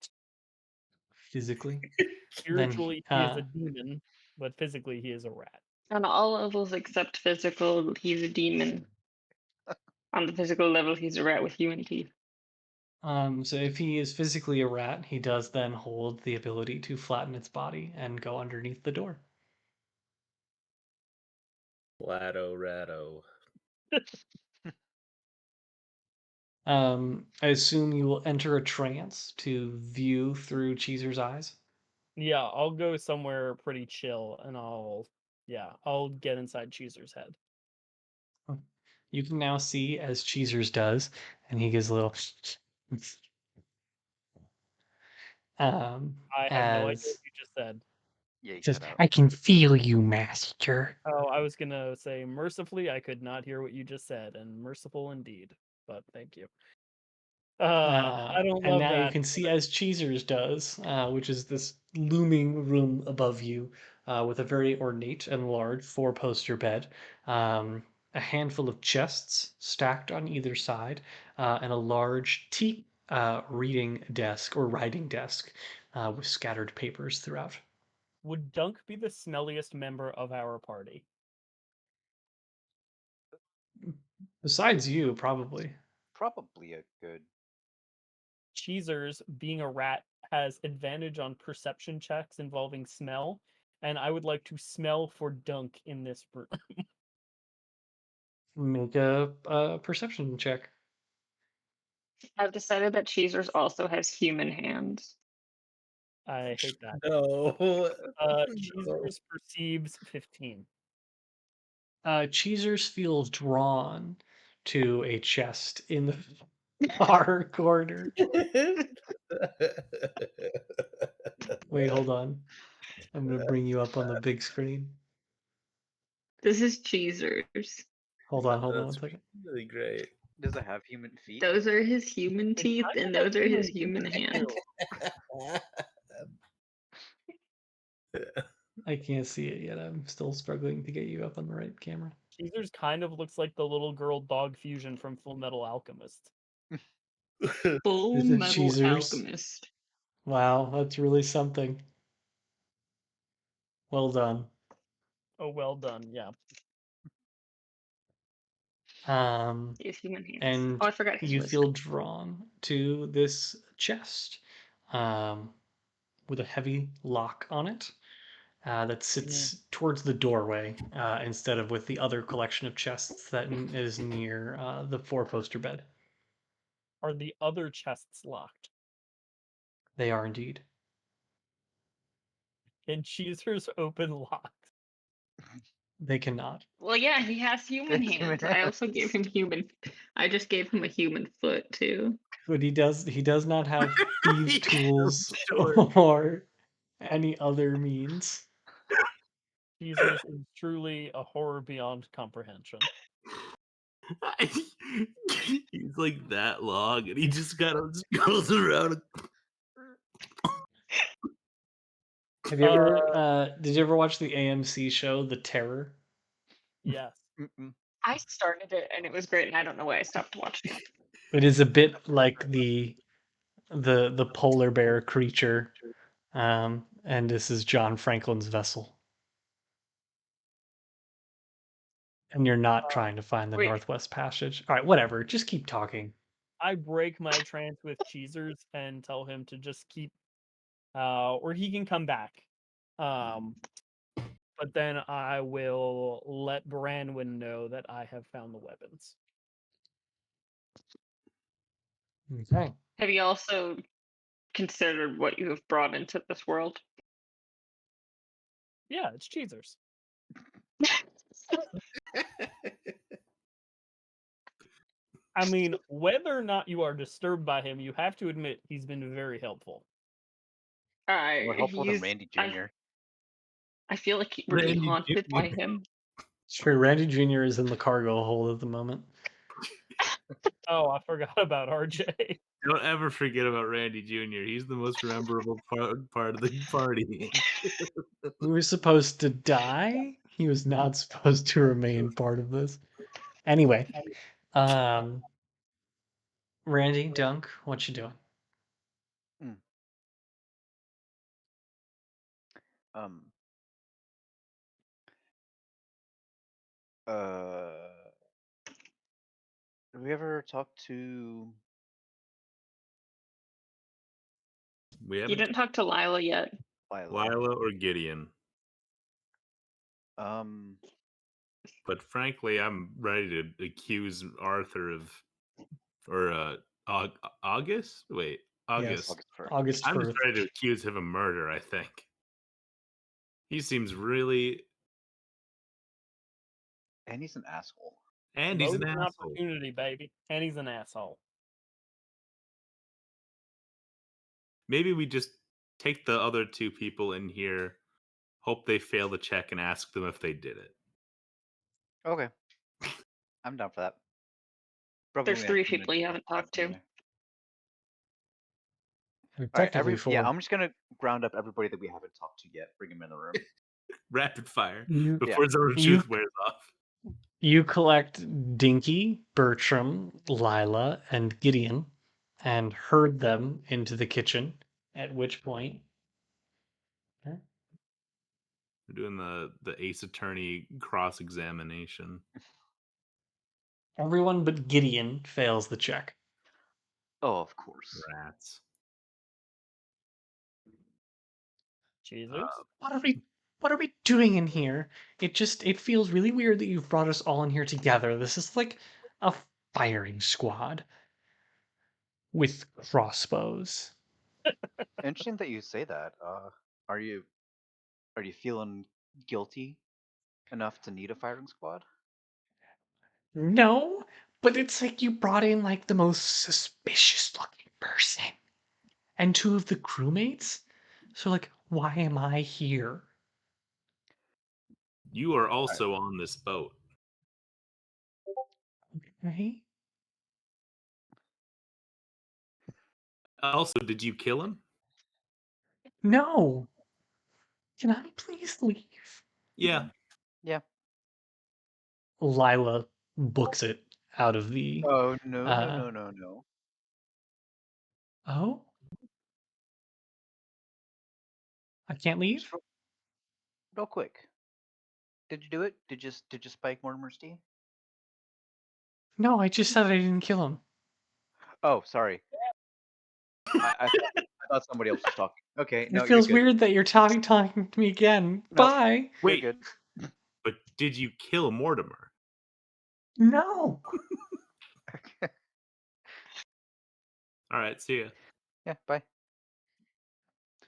Physically? Then Spiritually, he is a demon, but physically, he is a rat. On all levels except physical, he's a demon. On the physical level, he's a rat with human teeth. So if he is physically a rat, he does then hold the ability to flatten its body and go underneath the door. Lado Rado. I assume you will enter a trance to view through Cheezer's eyes. Yeah, I'll go somewhere pretty chill, and I'll get inside Cheezer's head. You can now see as Cheezer's does, and he gives a little I have no idea what as you just said. Yeah, you Says, cut out. I can feel you, master. Oh, I was gonna say mercifully, I could not hear what you just said, and merciful indeed. But thank you. I don't and love now you that. can see as Cheezer's does, which is this looming room above you with a very ornate and large four-poster bed, a handful of chests stacked on either side, and a large teak reading desk or writing desk with scattered papers throughout. would Dunk be the smelliest member of our party? Besides you, probably. Probably a good. Cheezers, being a rat, has advantage on perception checks involving smell, and I would like to smell for Dunk in this room. Make a perception check. I've decided that Cheezers also has human hands. I hate that. No. No. Cheezers perceives 15. Cheezers feels drawn to a chest in the far corner. Wait, hold on. I'm gonna bring you up on the big screen. This is Cheezers. Hold on one That's second. really great. Does it have human feet? Those are his human teeth, kinda and has those are his human human teeth, hands. I can't see it yet. I'm still struggling to get you up on the right camera. Cheezers kind of looks like the little girl dog fusion from Full Metal Alchemist. Full Is it Metal Cheezers? Alchemist. Wow, that's really something. Well done. Oh, well done. Yeah. He has human hands. And Oh, I forgot his you wisdom. feel drawn to this chest with a heavy lock on it that sits towards the doorway instead of with the other collection of chests that is near the four-poster bed. Are the other chests locked? They are indeed. Can Cheezers open locks? They cannot. Well, yeah, he has human Human hands. I also gave him human. I just gave him a human foot too. But he does not have thieves' He tools sure. or any other means. Cheezers is truly a horror beyond comprehension. He's like that long, and he just kind of goes around. Have you ever did you ever watch the AMC show The Terror? Yes. Mm-mm. I started it and it was great, and I don't know why I stopped watching it. It is a bit like the polar bear creature, and this is John Franklin's vessel. And you're not trying to find the Wait. Northwest Passage. All right, whatever. Just keep talking. I break my trance with Cheezers and tell him to just keep, or he can come back. But then I will let Branwyn know that I have found the weapons. Okay. Have you also considered what you have brought into this world? Yeah, it's Cheezers. I mean, whether or not you are disturbed by him, you have to admit he's been very helpful. More helpful than He's- Randy I- Jr. I feel like we're being Randy haunted by Jr.. him. Sure, Randy Jr. is in the cargo hold at the moment. Oh, I forgot about RJ. Don't ever forget about Randy Jr. He's the most memorable part of the party. He was supposed to die. He was not supposed to remain part of this. Anyway, Randy, Dunk, what you doing? Um. Did we ever talk to? We You haven't didn't talk to Lila yet. Lila or Gideon, but frankly, I'm ready to accuse Arthur of, or August. Wait, August. Yes, August 1st. August I'm just 1st. ready to accuse him of murder. I think he seems really, And he's an asshole. and he's an Mode's an asshole. opportunity, baby. And he's an asshole. Maybe we just take the other two people in here, hope they fail the check, and ask them if they did it. Okay. I'm down for that. There's Probably 3 people you haven't talked to. Technically four. Yeah, I'm just gonna ground up everybody that we haven't talked to yet. Bring them in the room. Rapid fire You- before Zone of you- Truth wears off. You collect Dinky, Bertram, Lila, and Gideon and herd them into the kitchen, at which point We're doing the Ace Attorney cross examination. Everyone but Gideon fails the check. Oh, of course. Rats. Jesus. What are we doing in here? It feels really weird that you've brought us all in here together. This is like a firing squad with crossbows. Interesting that you say that. Are you feeling guilty enough to need a firing squad? No, but it's like you brought in like the most suspicious looking person and two of the crewmates. So like, why am I here? You are also on this boat. Okay. Also, did you kill him? No. Can I please leave? Yeah. Yeah. Lila books it out of the. Oh no no Uh, no no no. oh, I can't leave. Just real quick. Did you do it? Did you spike Mortimer's D? No, I just said I didn't kill him. Oh, sorry. I thought somebody else was talking. Okay, no, It you're feels good. weird that you're talking to me again. No, Bye. You're Wait. good. But did you kill Mortimer? No. All right, see ya. Yeah, bye.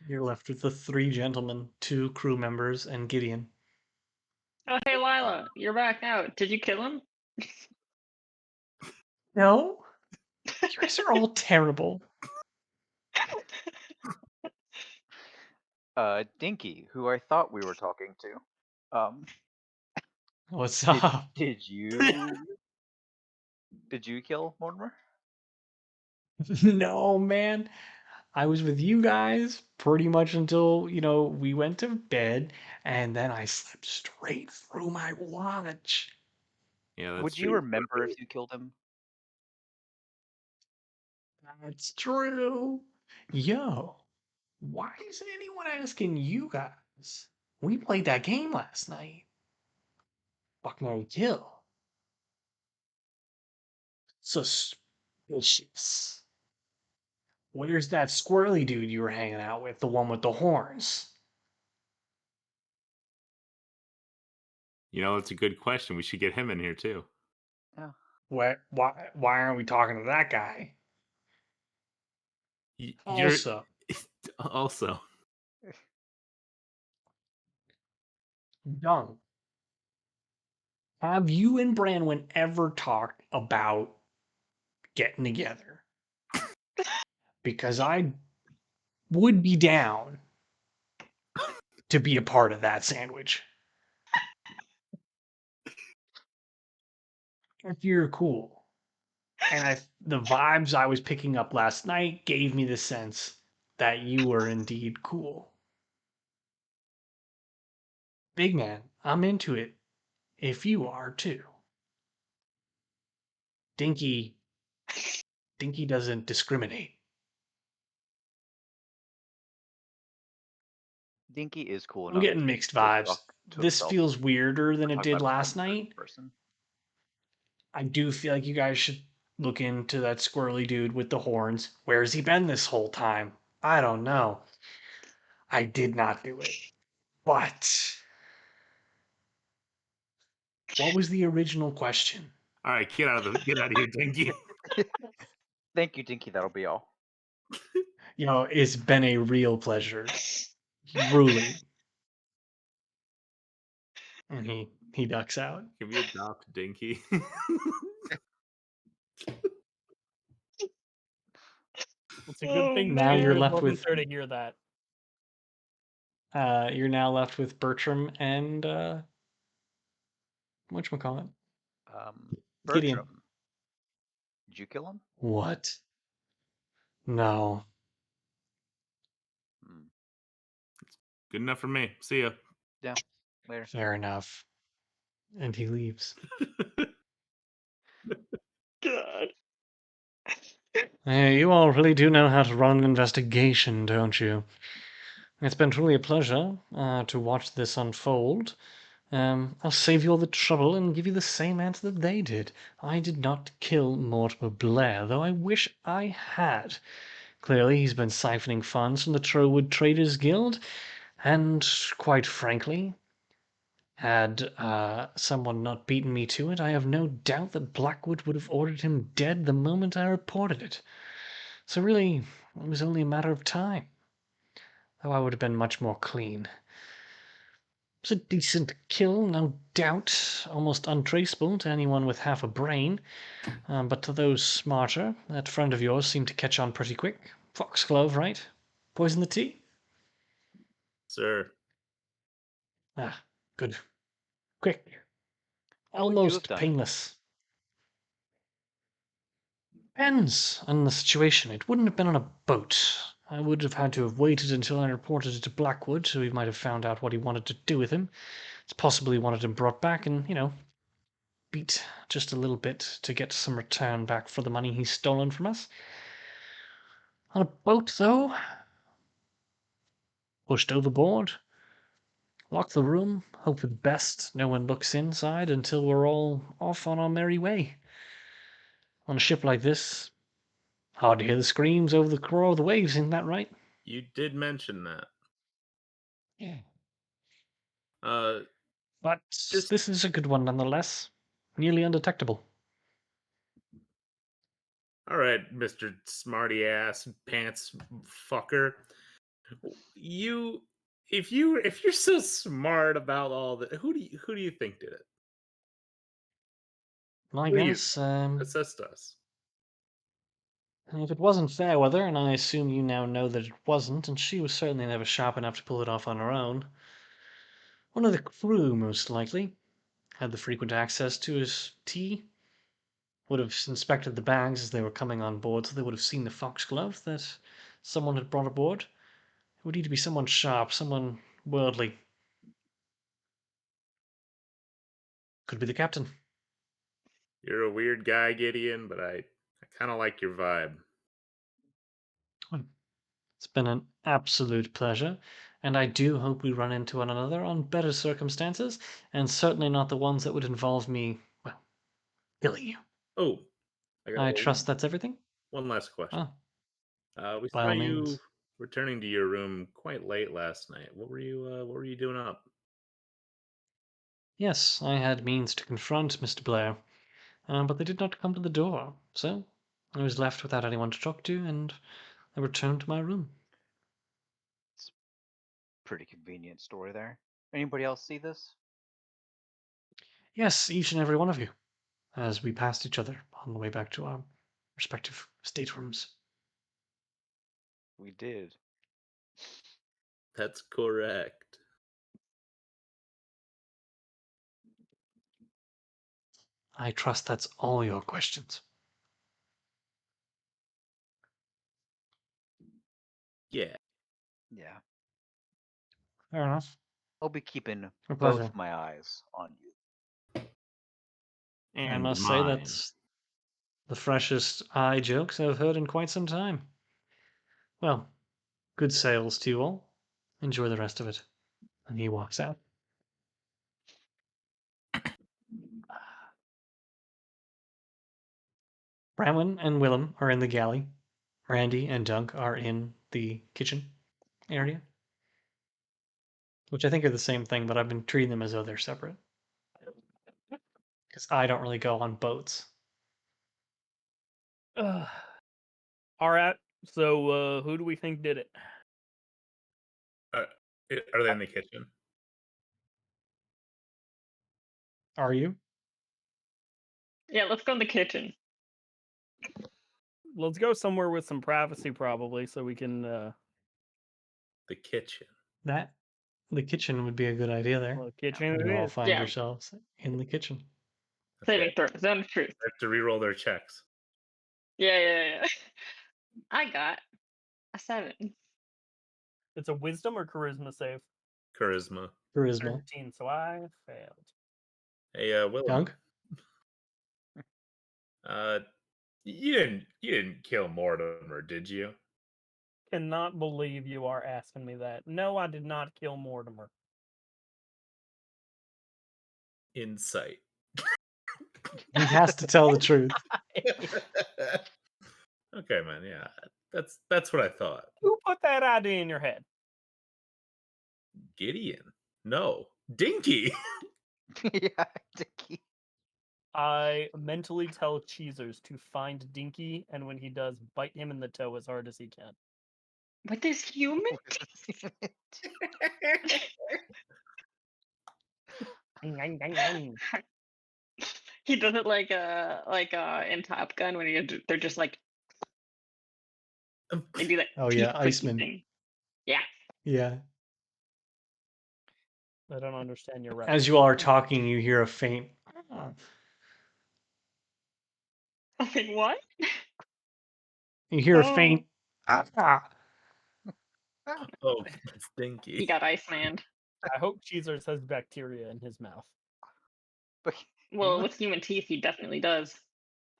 You're left with the three gentlemen, two crew members, and Gideon. Oh, hey, Lila, you're back now. Did you kill him? No. You guys are all terrible. Dinky, who I thought we were talking to. What's Did up? did you kill Mortimer? No, man. I was with you guys pretty much until, we went to bed, and then I slept straight through my watch. Yeah, that's Would you true. remember if you killed him? That's true. Yo, why isn't anyone asking you guys? We played that game last night. Fuck, Mary Kill. Suspicious. Where's that squirrely dude you were hanging out with? The one with the horns? That's a good question. We should get him in here too. Yeah. Why aren't we talking to that guy? You're Also, also. Dung, have you and Branwyn ever talked about getting together? Because I would be down to be a part of that sandwich. If you're cool. And the vibes I was picking up last night gave me the sense that you were indeed cool. Big man, I'm into it. If you are too. Dinky doesn't discriminate. Dinky is cool I'm enough getting mixed to vibes. talk to This himself feels weirder than or it talk did about last himself in night. third person. I do feel like you guys should look into that squirrely dude with the horns. Where's he been this whole time? I don't know. I did not do it. But what was the original question? All right, get out of here, Dinky. Thank you, Dinky. That'll be all. It's been a real pleasure. Truly. And he ducks out. Can we adopt Dinky? It's a good thing Now you're Victor left wasn't with there to hear that. you're now left with Bertram and whatchamacallit? Gideon. Bertram. Did you kill him? What? No. Hmm. Good enough for me. See ya. Yeah. Later. Fair enough. And he leaves. God. Hey, you all really do know how to run an investigation, don't you? It's been truly a pleasure to watch this unfold. I'll save you all the trouble and give you the same answer that they did. I did not kill Mortimer Blair, though I wish I had. Clearly, he's been siphoning funds from the Trowood Traders Guild, and quite frankly, had someone not beaten me to it, I have no doubt that Blackwood would have ordered him dead the moment I reported it. So really, it was only a matter of time. Though I would have been much more clean. It was a decent kill, no doubt, almost untraceable to anyone with half a brain. But to those smarter, that friend of yours seemed to catch on pretty quick. Foxglove, right? Poison the tea? Sir. Ah, good. Quick. What would you have Almost done? painless. Depends on the situation. It wouldn't have been on a boat. I would have had to have waited until I reported it to Blackwood, so he might have found out what he wanted to do with him. It's possible he wanted him brought back and, beat just a little bit to get some return back for the money he's stolen from us. On a boat, though, pushed overboard, lock the room, hope for the best, no one looks inside until we're all off on our merry way. On a ship like this, hard to hear the screams over the roar of the waves, isn't that right? You did mention that. Yeah. Uh, But just this is a good one nonetheless. Nearly undetectable. all right, Mister Smarty Ass Pants Fucker. You, if you're so smart about all that, who do you think did it? I Please guess, assist us. if it wasn't Fairweather, and I assume you now know that it wasn't, and she was certainly never sharp enough to pull it off on her own, one of the crew, most likely, had the frequent access to his tea, would have inspected the bags as they were coming on board, so they would have seen the foxglove that someone had brought aboard. It would need to be someone sharp, someone worldly. Could be the captain. You're a weird guy, Gideon, but I kind of like your vibe. It's been an absolute pleasure, and I do hope we run into one another on better circumstances, and certainly not the ones that would involve me, well, killing you. Oh, I got I trust that's everything? one last question. Oh, We by saw all you means. returning to your room quite late last night. What were you doing up? Yes, I had means to confront Mr. Blair, but they did not come to the door, so I was left without anyone to talk to, and I returned to my room. It's a pretty convenient story there. Anybody else see this? Yes, each and every one of you, as we passed each other on the way back to our respective staterooms. We did. That's correct. I trust that's all your questions. Yeah. Yeah. Fair enough. I'll be keeping A both pleasure. my eyes on you. I And must say mine. that's the freshest eye jokes I've heard in quite some time. Well, good sales to you all. Enjoy the rest of it. And he walks out. Bramwin and Willem are in the galley. Randy and Dunk are in the kitchen area, which I think are the same thing, but I've been treating them as though they're separate. Because I don't really go on boats. All right. So, who do we think did it? Are they in the kitchen? Are you? Yeah, let's go in the kitchen. Let's go somewhere with some privacy, probably, so we can. The kitchen. The kitchen would be a good idea there. Well, kitchen You it all is. find Yeah. yourselves in the kitchen. Saving throw. Zone of truth. They have to re-roll their checks. Yeah. I got a 7. It's a wisdom or charisma save. Charisma. Charisma. 13, so I failed. Hey, Willem. Dunk? You didn't kill Mortimer, did you? cannot believe you are asking me that. No, I did not kill Mortimer. Insight. He has to tell the truth. Okay, man. Yeah, that's what I thought. Who put that idea in your head? Gideon. No, Dinky. Yeah, Dickie. I mentally tell Cheezers to find Dinky, and when he does, bite him in the toe as hard as he can. With this human? He does it like in Top Gun when they're just like they do that Oh teeth yeah, clicking Iceman. thing. Yeah. Yeah. I don't understand your reference. As you all are talking, you hear a faint. I think what? You hear a Oh. faint. Ah. Oh, it's He Dinky. got Iceman. I hope Cheezers has bacteria in his mouth. But Well, with human teeth, he definitely does.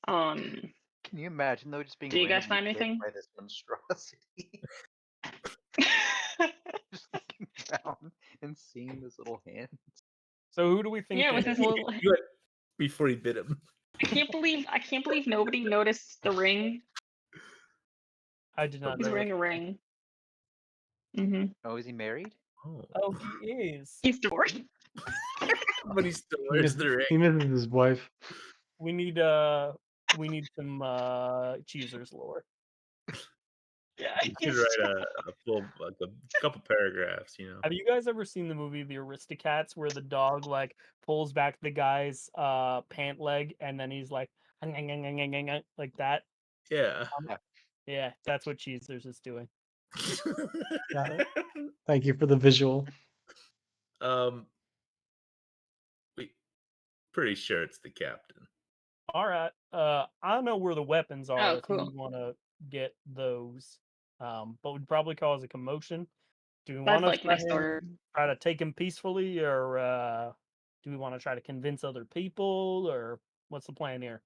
can you imagine though, just being Do you guys randomly find bit anything? by this monstrosity? Just looking down and seeing this little hand. So who do we think? Yeah, with it his is? little. Before he bit him. I can't believe nobody noticed the ring. I did not He's know. wearing a ring. Mm-hmm. Oh, is he married? Oh, Oh, he is. He's divorced. but he still He wears misses, the ring. he misses his wife. We need some Cheezers lore. Yeah. You should write a full, like a couple paragraphs. You know. Have you guys ever seen the movie The Aristocats where the dog like pulls back the guy's pant leg and then he's like like that? Yeah. Yeah, that's what Cheezers is doing. Got it. Thank you for the visual. We pretty sure it's the captain. All right. I know where the weapons are Oh, if you cool. want to get those. But would probably cause a commotion. Do we That's want to like my sword. try to take him peacefully, or do we want to try to convince other people, or what's the plan here?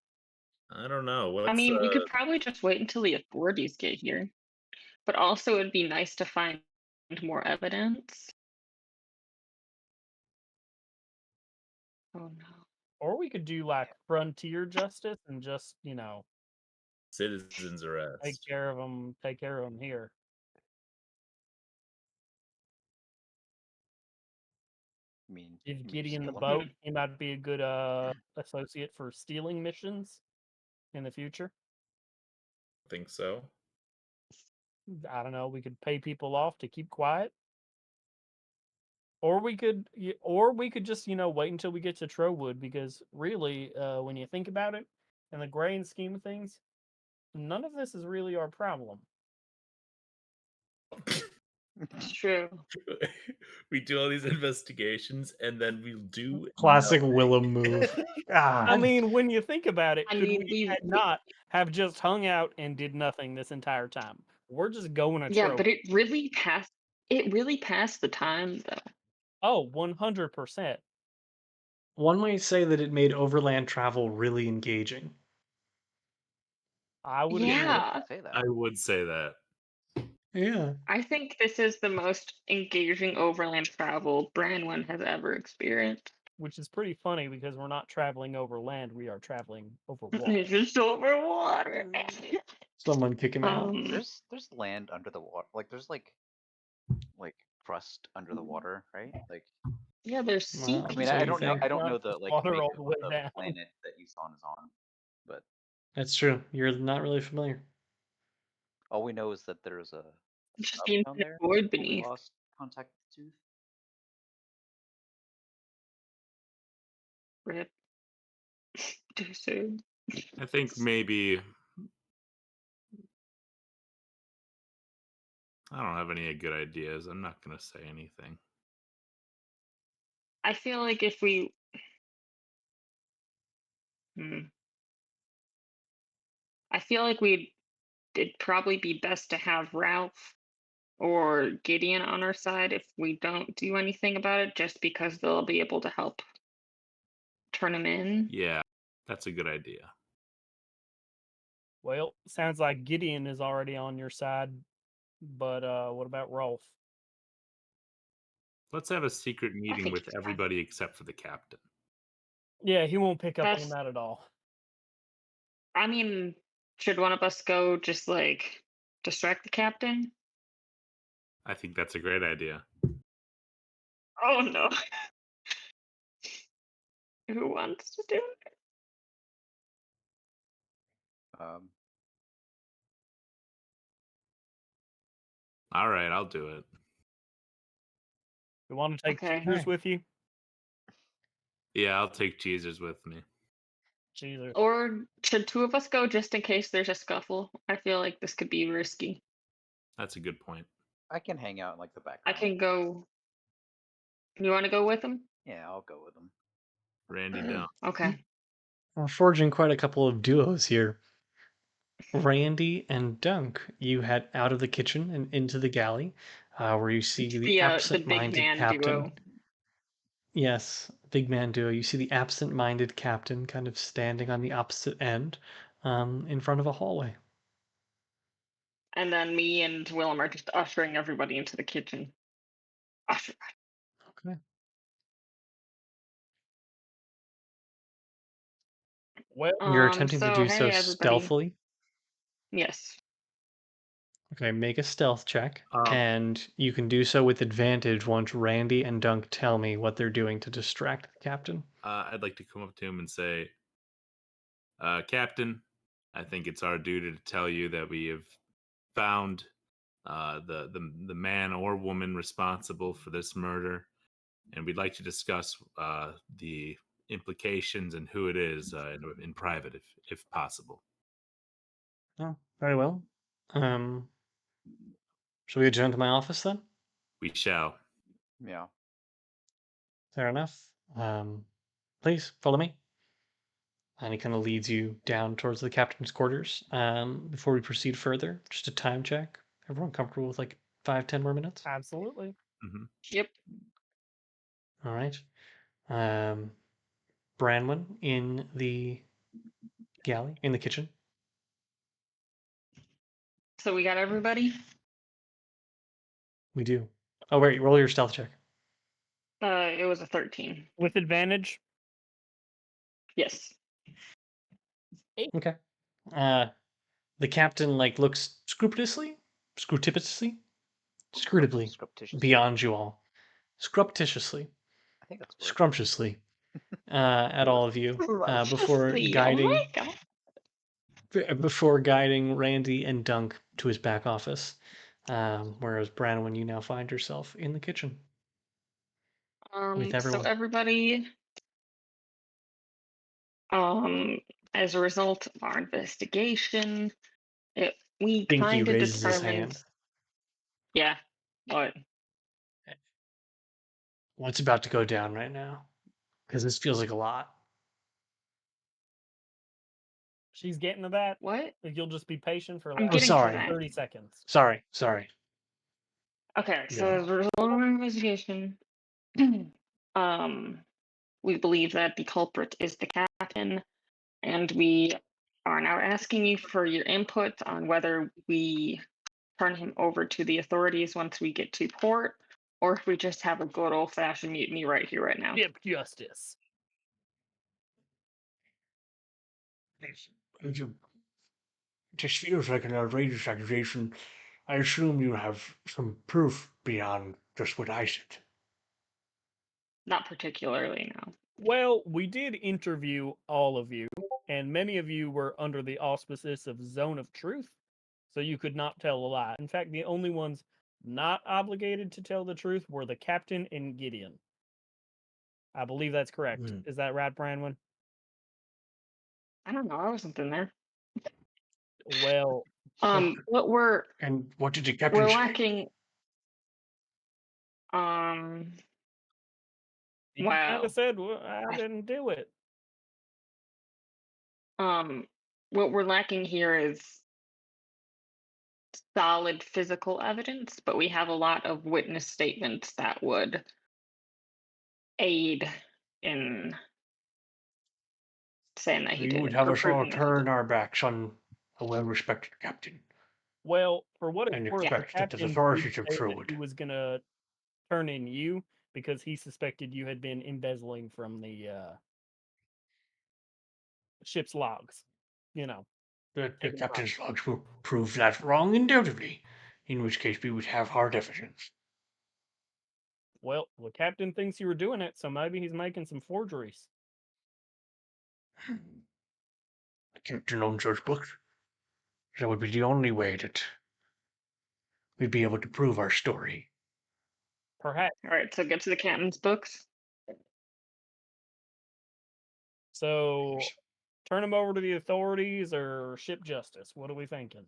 I don't know. I What's mean, we could probably just wait until the authorities get here. But also, it'd be nice to find more evidence. Oh no. Or we could do like frontier justice and just citizen's arrest? take care of them. Take care of them here. I mean, Give you just Gideon the kill him. boat. He might be a good associate for stealing missions in the future. Think so. I don't know. We could pay people off to keep quiet, or we could just wait until we get to Trowood, because really, when you think about it, in the grand scheme of things, none of this is really our problem. It's true. We do all these investigations and then we'll do Classic nothing. Willem move. I God. mean, when you think about it, I could mean, we not have just hung out and did nothing this entire time? We're just going to yeah, Trowood. but it really passed. It really passed the time, though. Oh, 100%. One might say that it made overland travel really engaging. I would Yeah, Say that. I would say that. Yeah. I think this is the most engaging overland travel Branwen has ever experienced. which is pretty funny because we're not traveling over land, we are traveling over water. It's just over water. Someone kick him out. There's land under the water. Like there's like crust under the water, right? Like Yeah, there's sea. Wow. I mean, So I you don't know. think- I don't Not know the just like water all makeup the way of down. the planet that Isan is on, but That's true. You're not really familiar. all we know is that there's a It's just sub the down infinite there. void where we beneath. lost contact with Tooth. Rip. Too soon. I think maybe I don't have any good ideas. I'm not gonna say anything. I feel like if we. I feel like it'd probably be best to have Ralph or Gideon on our side if we don't do anything about it, just because they'll be able to help turn him in. Yeah, that's a good idea. Well, sounds like Gideon is already on your side. But what about Rolf? Let's have a secret I meeting think with he's fine. everybody except for the captain. Yeah, he won't pick up on That's. that at all. I mean, should one of us go just like distract the captain? I think that's a great idea. Oh no. Who wants to do it? Um, All right, I'll do it. You want to take Okay. Cheaters Okay. with you? Yeah, I'll take Jesus with me. Jesus. Or should two of us go just in case there's a scuffle? I feel like this could be risky. That's a good point. I can hang out in like the I background. can go. You want to go with him? Yeah, I'll go with them. Randy Dunk. Okay. We're forging quite a couple of duos here. Randy and Dunk, you head out of the kitchen and into the galley, where you see It's the the big absent-minded man captain. duo. Yes, big man duo. You see the absent-minded captain kind of standing on the opposite end, in front of a hallway. And then me and Willem are just ushering everybody into the kitchen. Usher. Okay. Well, You're attempting to So do so hey everybody. stealthily. Yes. Okay, make a stealth check, Um, and you can do so with advantage once Randy and Dunk tell me what they're doing to distract the captain. I'd like to come up to him and say, Captain, I think it's our duty to tell you that we have found the man or woman responsible for this murder, and we'd like to discuss the implications and who it is in private, if possible. Oh, very well. Shall we adjourn to my office then? We shall. Yeah. Fair enough. Please follow me. And he kind of leads you down towards the captain's quarters. Before we proceed further, just a time check. Everyone comfortable with like 5-10 more minutes? absolutely. Hmm. Yep. All right. Branwen in the galley, in the kitchen. So we got everybody. We do. Oh, wait, roll your stealth check. It was a 13. With advantage. Yes. Okay. The captain like looks scrupulously Scruptitious. beyond you all, scrupulously, I think that's a word. scrumptiously, at all of you, before Lusciously. Oh my guiding god. before guiding Randy and Dunk to his back office, whereas Branwen, you now find yourself in the kitchen with So everyone. everybody, as a result of our investigation, we Dinky kind of raises his determined. hand. Yeah. What? What's about to go down right now? Because this feels like a lot. She's getting to that. What? If you'll just be patient for I'm like getting to sorry. that. 30 seconds. Sorry. Okay, so Go. as a result of our investigation, we believe that the culprit is the captain, and we are now asking you for your input on whether we turn him over to the authorities once we get to port, or if we just have a good old-fashioned mutiny right here, right now. Ship justice. This feels like an outrageous accusation. I assume you have some proof beyond just what I said. Not particularly, no. Well, we did interview all of you, and many of you were under the auspices of Zone of Truth, so you could not tell a lie. In fact, the only ones not obligated to tell the truth were the captain and Gideon. I believe that's correct. Hmm. Is that right, Branwen? I don't know. I wasn't in there. Well, What we're And what did the captain say? lacking. he kind Wow. of said, well, I didn't do it. What we're lacking here is solid physical evidence, but we have a lot of witness statements that would aid in saying that he We did would it, have or us all proving that he did turn our backs on a well-respected captain. Well, for what it's and worth, the expect that the captain did authorities of say that he Truwood. was gonna turn in you because he suspected you had been embezzling from the ship's logs. You know, The taking profit. captain's logs will prove that wrong, undoubtedly, in which case we would have hard evidence. Well, the captain thinks you were doing it, so maybe he's making some forgeries. The captain owns those books. That would be the only way that we'd be able to prove our story. Perhaps. All right, so get to the captain's books. So, turn him over to the authorities or ship justice. What are we thinking?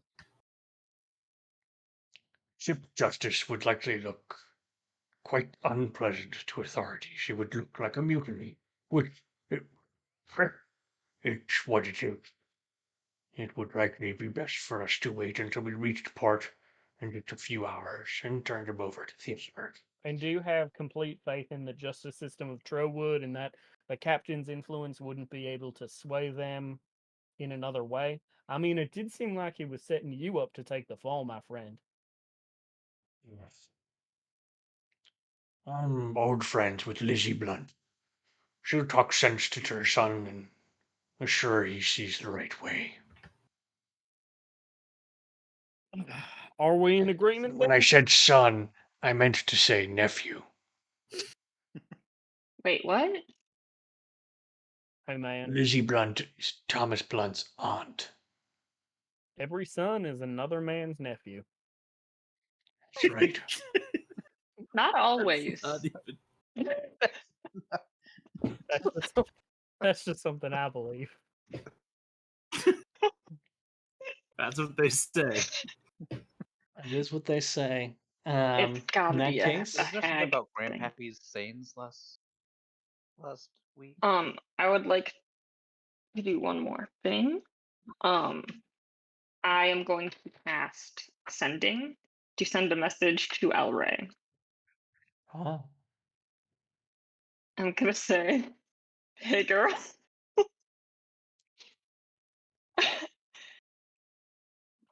Ship justice would likely look quite unpleasant to authorities. It would look like a mutiny, which it's what it is. It would likely be best for us to wait until we reached port in just a few hours and turn them over to the authorities. And do you have complete faith in the justice system of Trowood and that the captain's influence wouldn't be able to sway them in another way? I mean, it did seem like he was setting you up to take the fall, my friend. Yes. I'm old friends with Lizzie Blunt. She'll talk sense to her son and assure he sees the right way. Are we in agreement When I then? said son, I meant to say nephew. Wait, what? Hey, man, Lizzie Blunt is Thomas Blunt's aunt. every son is another man's nephew. That's right. Not always. Not even- That's just something I believe. That's what they say. That is what they say. It's gotta In that be case, a Discussion hag about thing. Grandpappy's sayings last week. I would like to do one more thing. I am going to cast sending to send a message to El Rey. oh, I'm gonna say, "Hey, girl."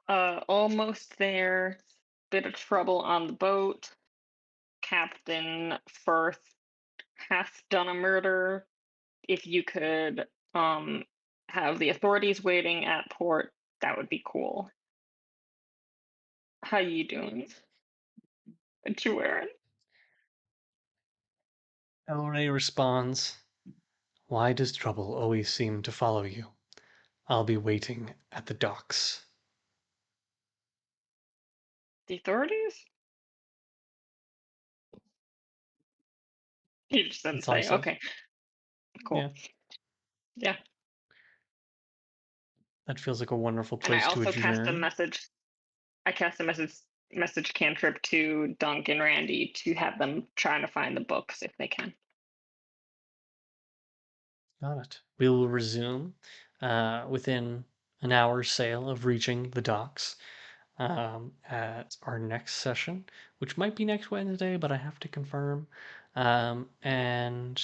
Almost there. Bit of trouble on the boat. Captain Firth hath done a murder. If you could have the authorities waiting at port, that would be cool. How you doing? What you wearing? El Rey responds, "Why does trouble always seem to follow you? I'll be waiting at the docks." The authorities? He just didn't That's all he say. says. Okay, cool. Yeah. Yeah. That feels like a wonderful And I place to also cast a adjourn. message. I cast a message cantrip to Dunk and Randy to have them trying to find the books if they can. Got it. We will resume within an hour's sail of reaching the docks at our next session, which might be next Wednesday, but I have to confirm. And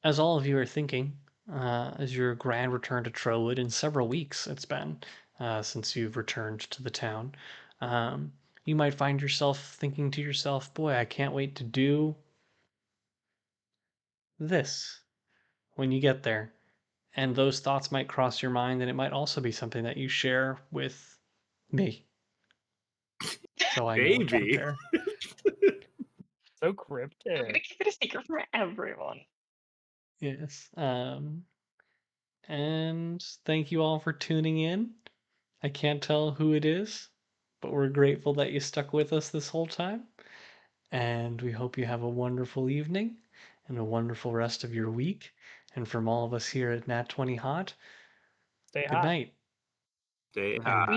as all of you are thinking, as your grand return to Trowood in several weeks, it's been since you've returned to the town, you might find yourself thinking to yourself, boy, I can't wait to do this when you get there. And those thoughts might cross your mind, and it might also be something that you share with me. So I know what to Maybe. prepare. So I'm gonna cryptic. keep it a secret from everyone. Yes. And thank you all for tuning in. I can't tell who it is, but we're grateful that you stuck with us this whole time. And we hope you have a wonderful evening and a wonderful rest of your week. And from all of us here at Nat20Hot, Stay good hot. night. Stay And hot.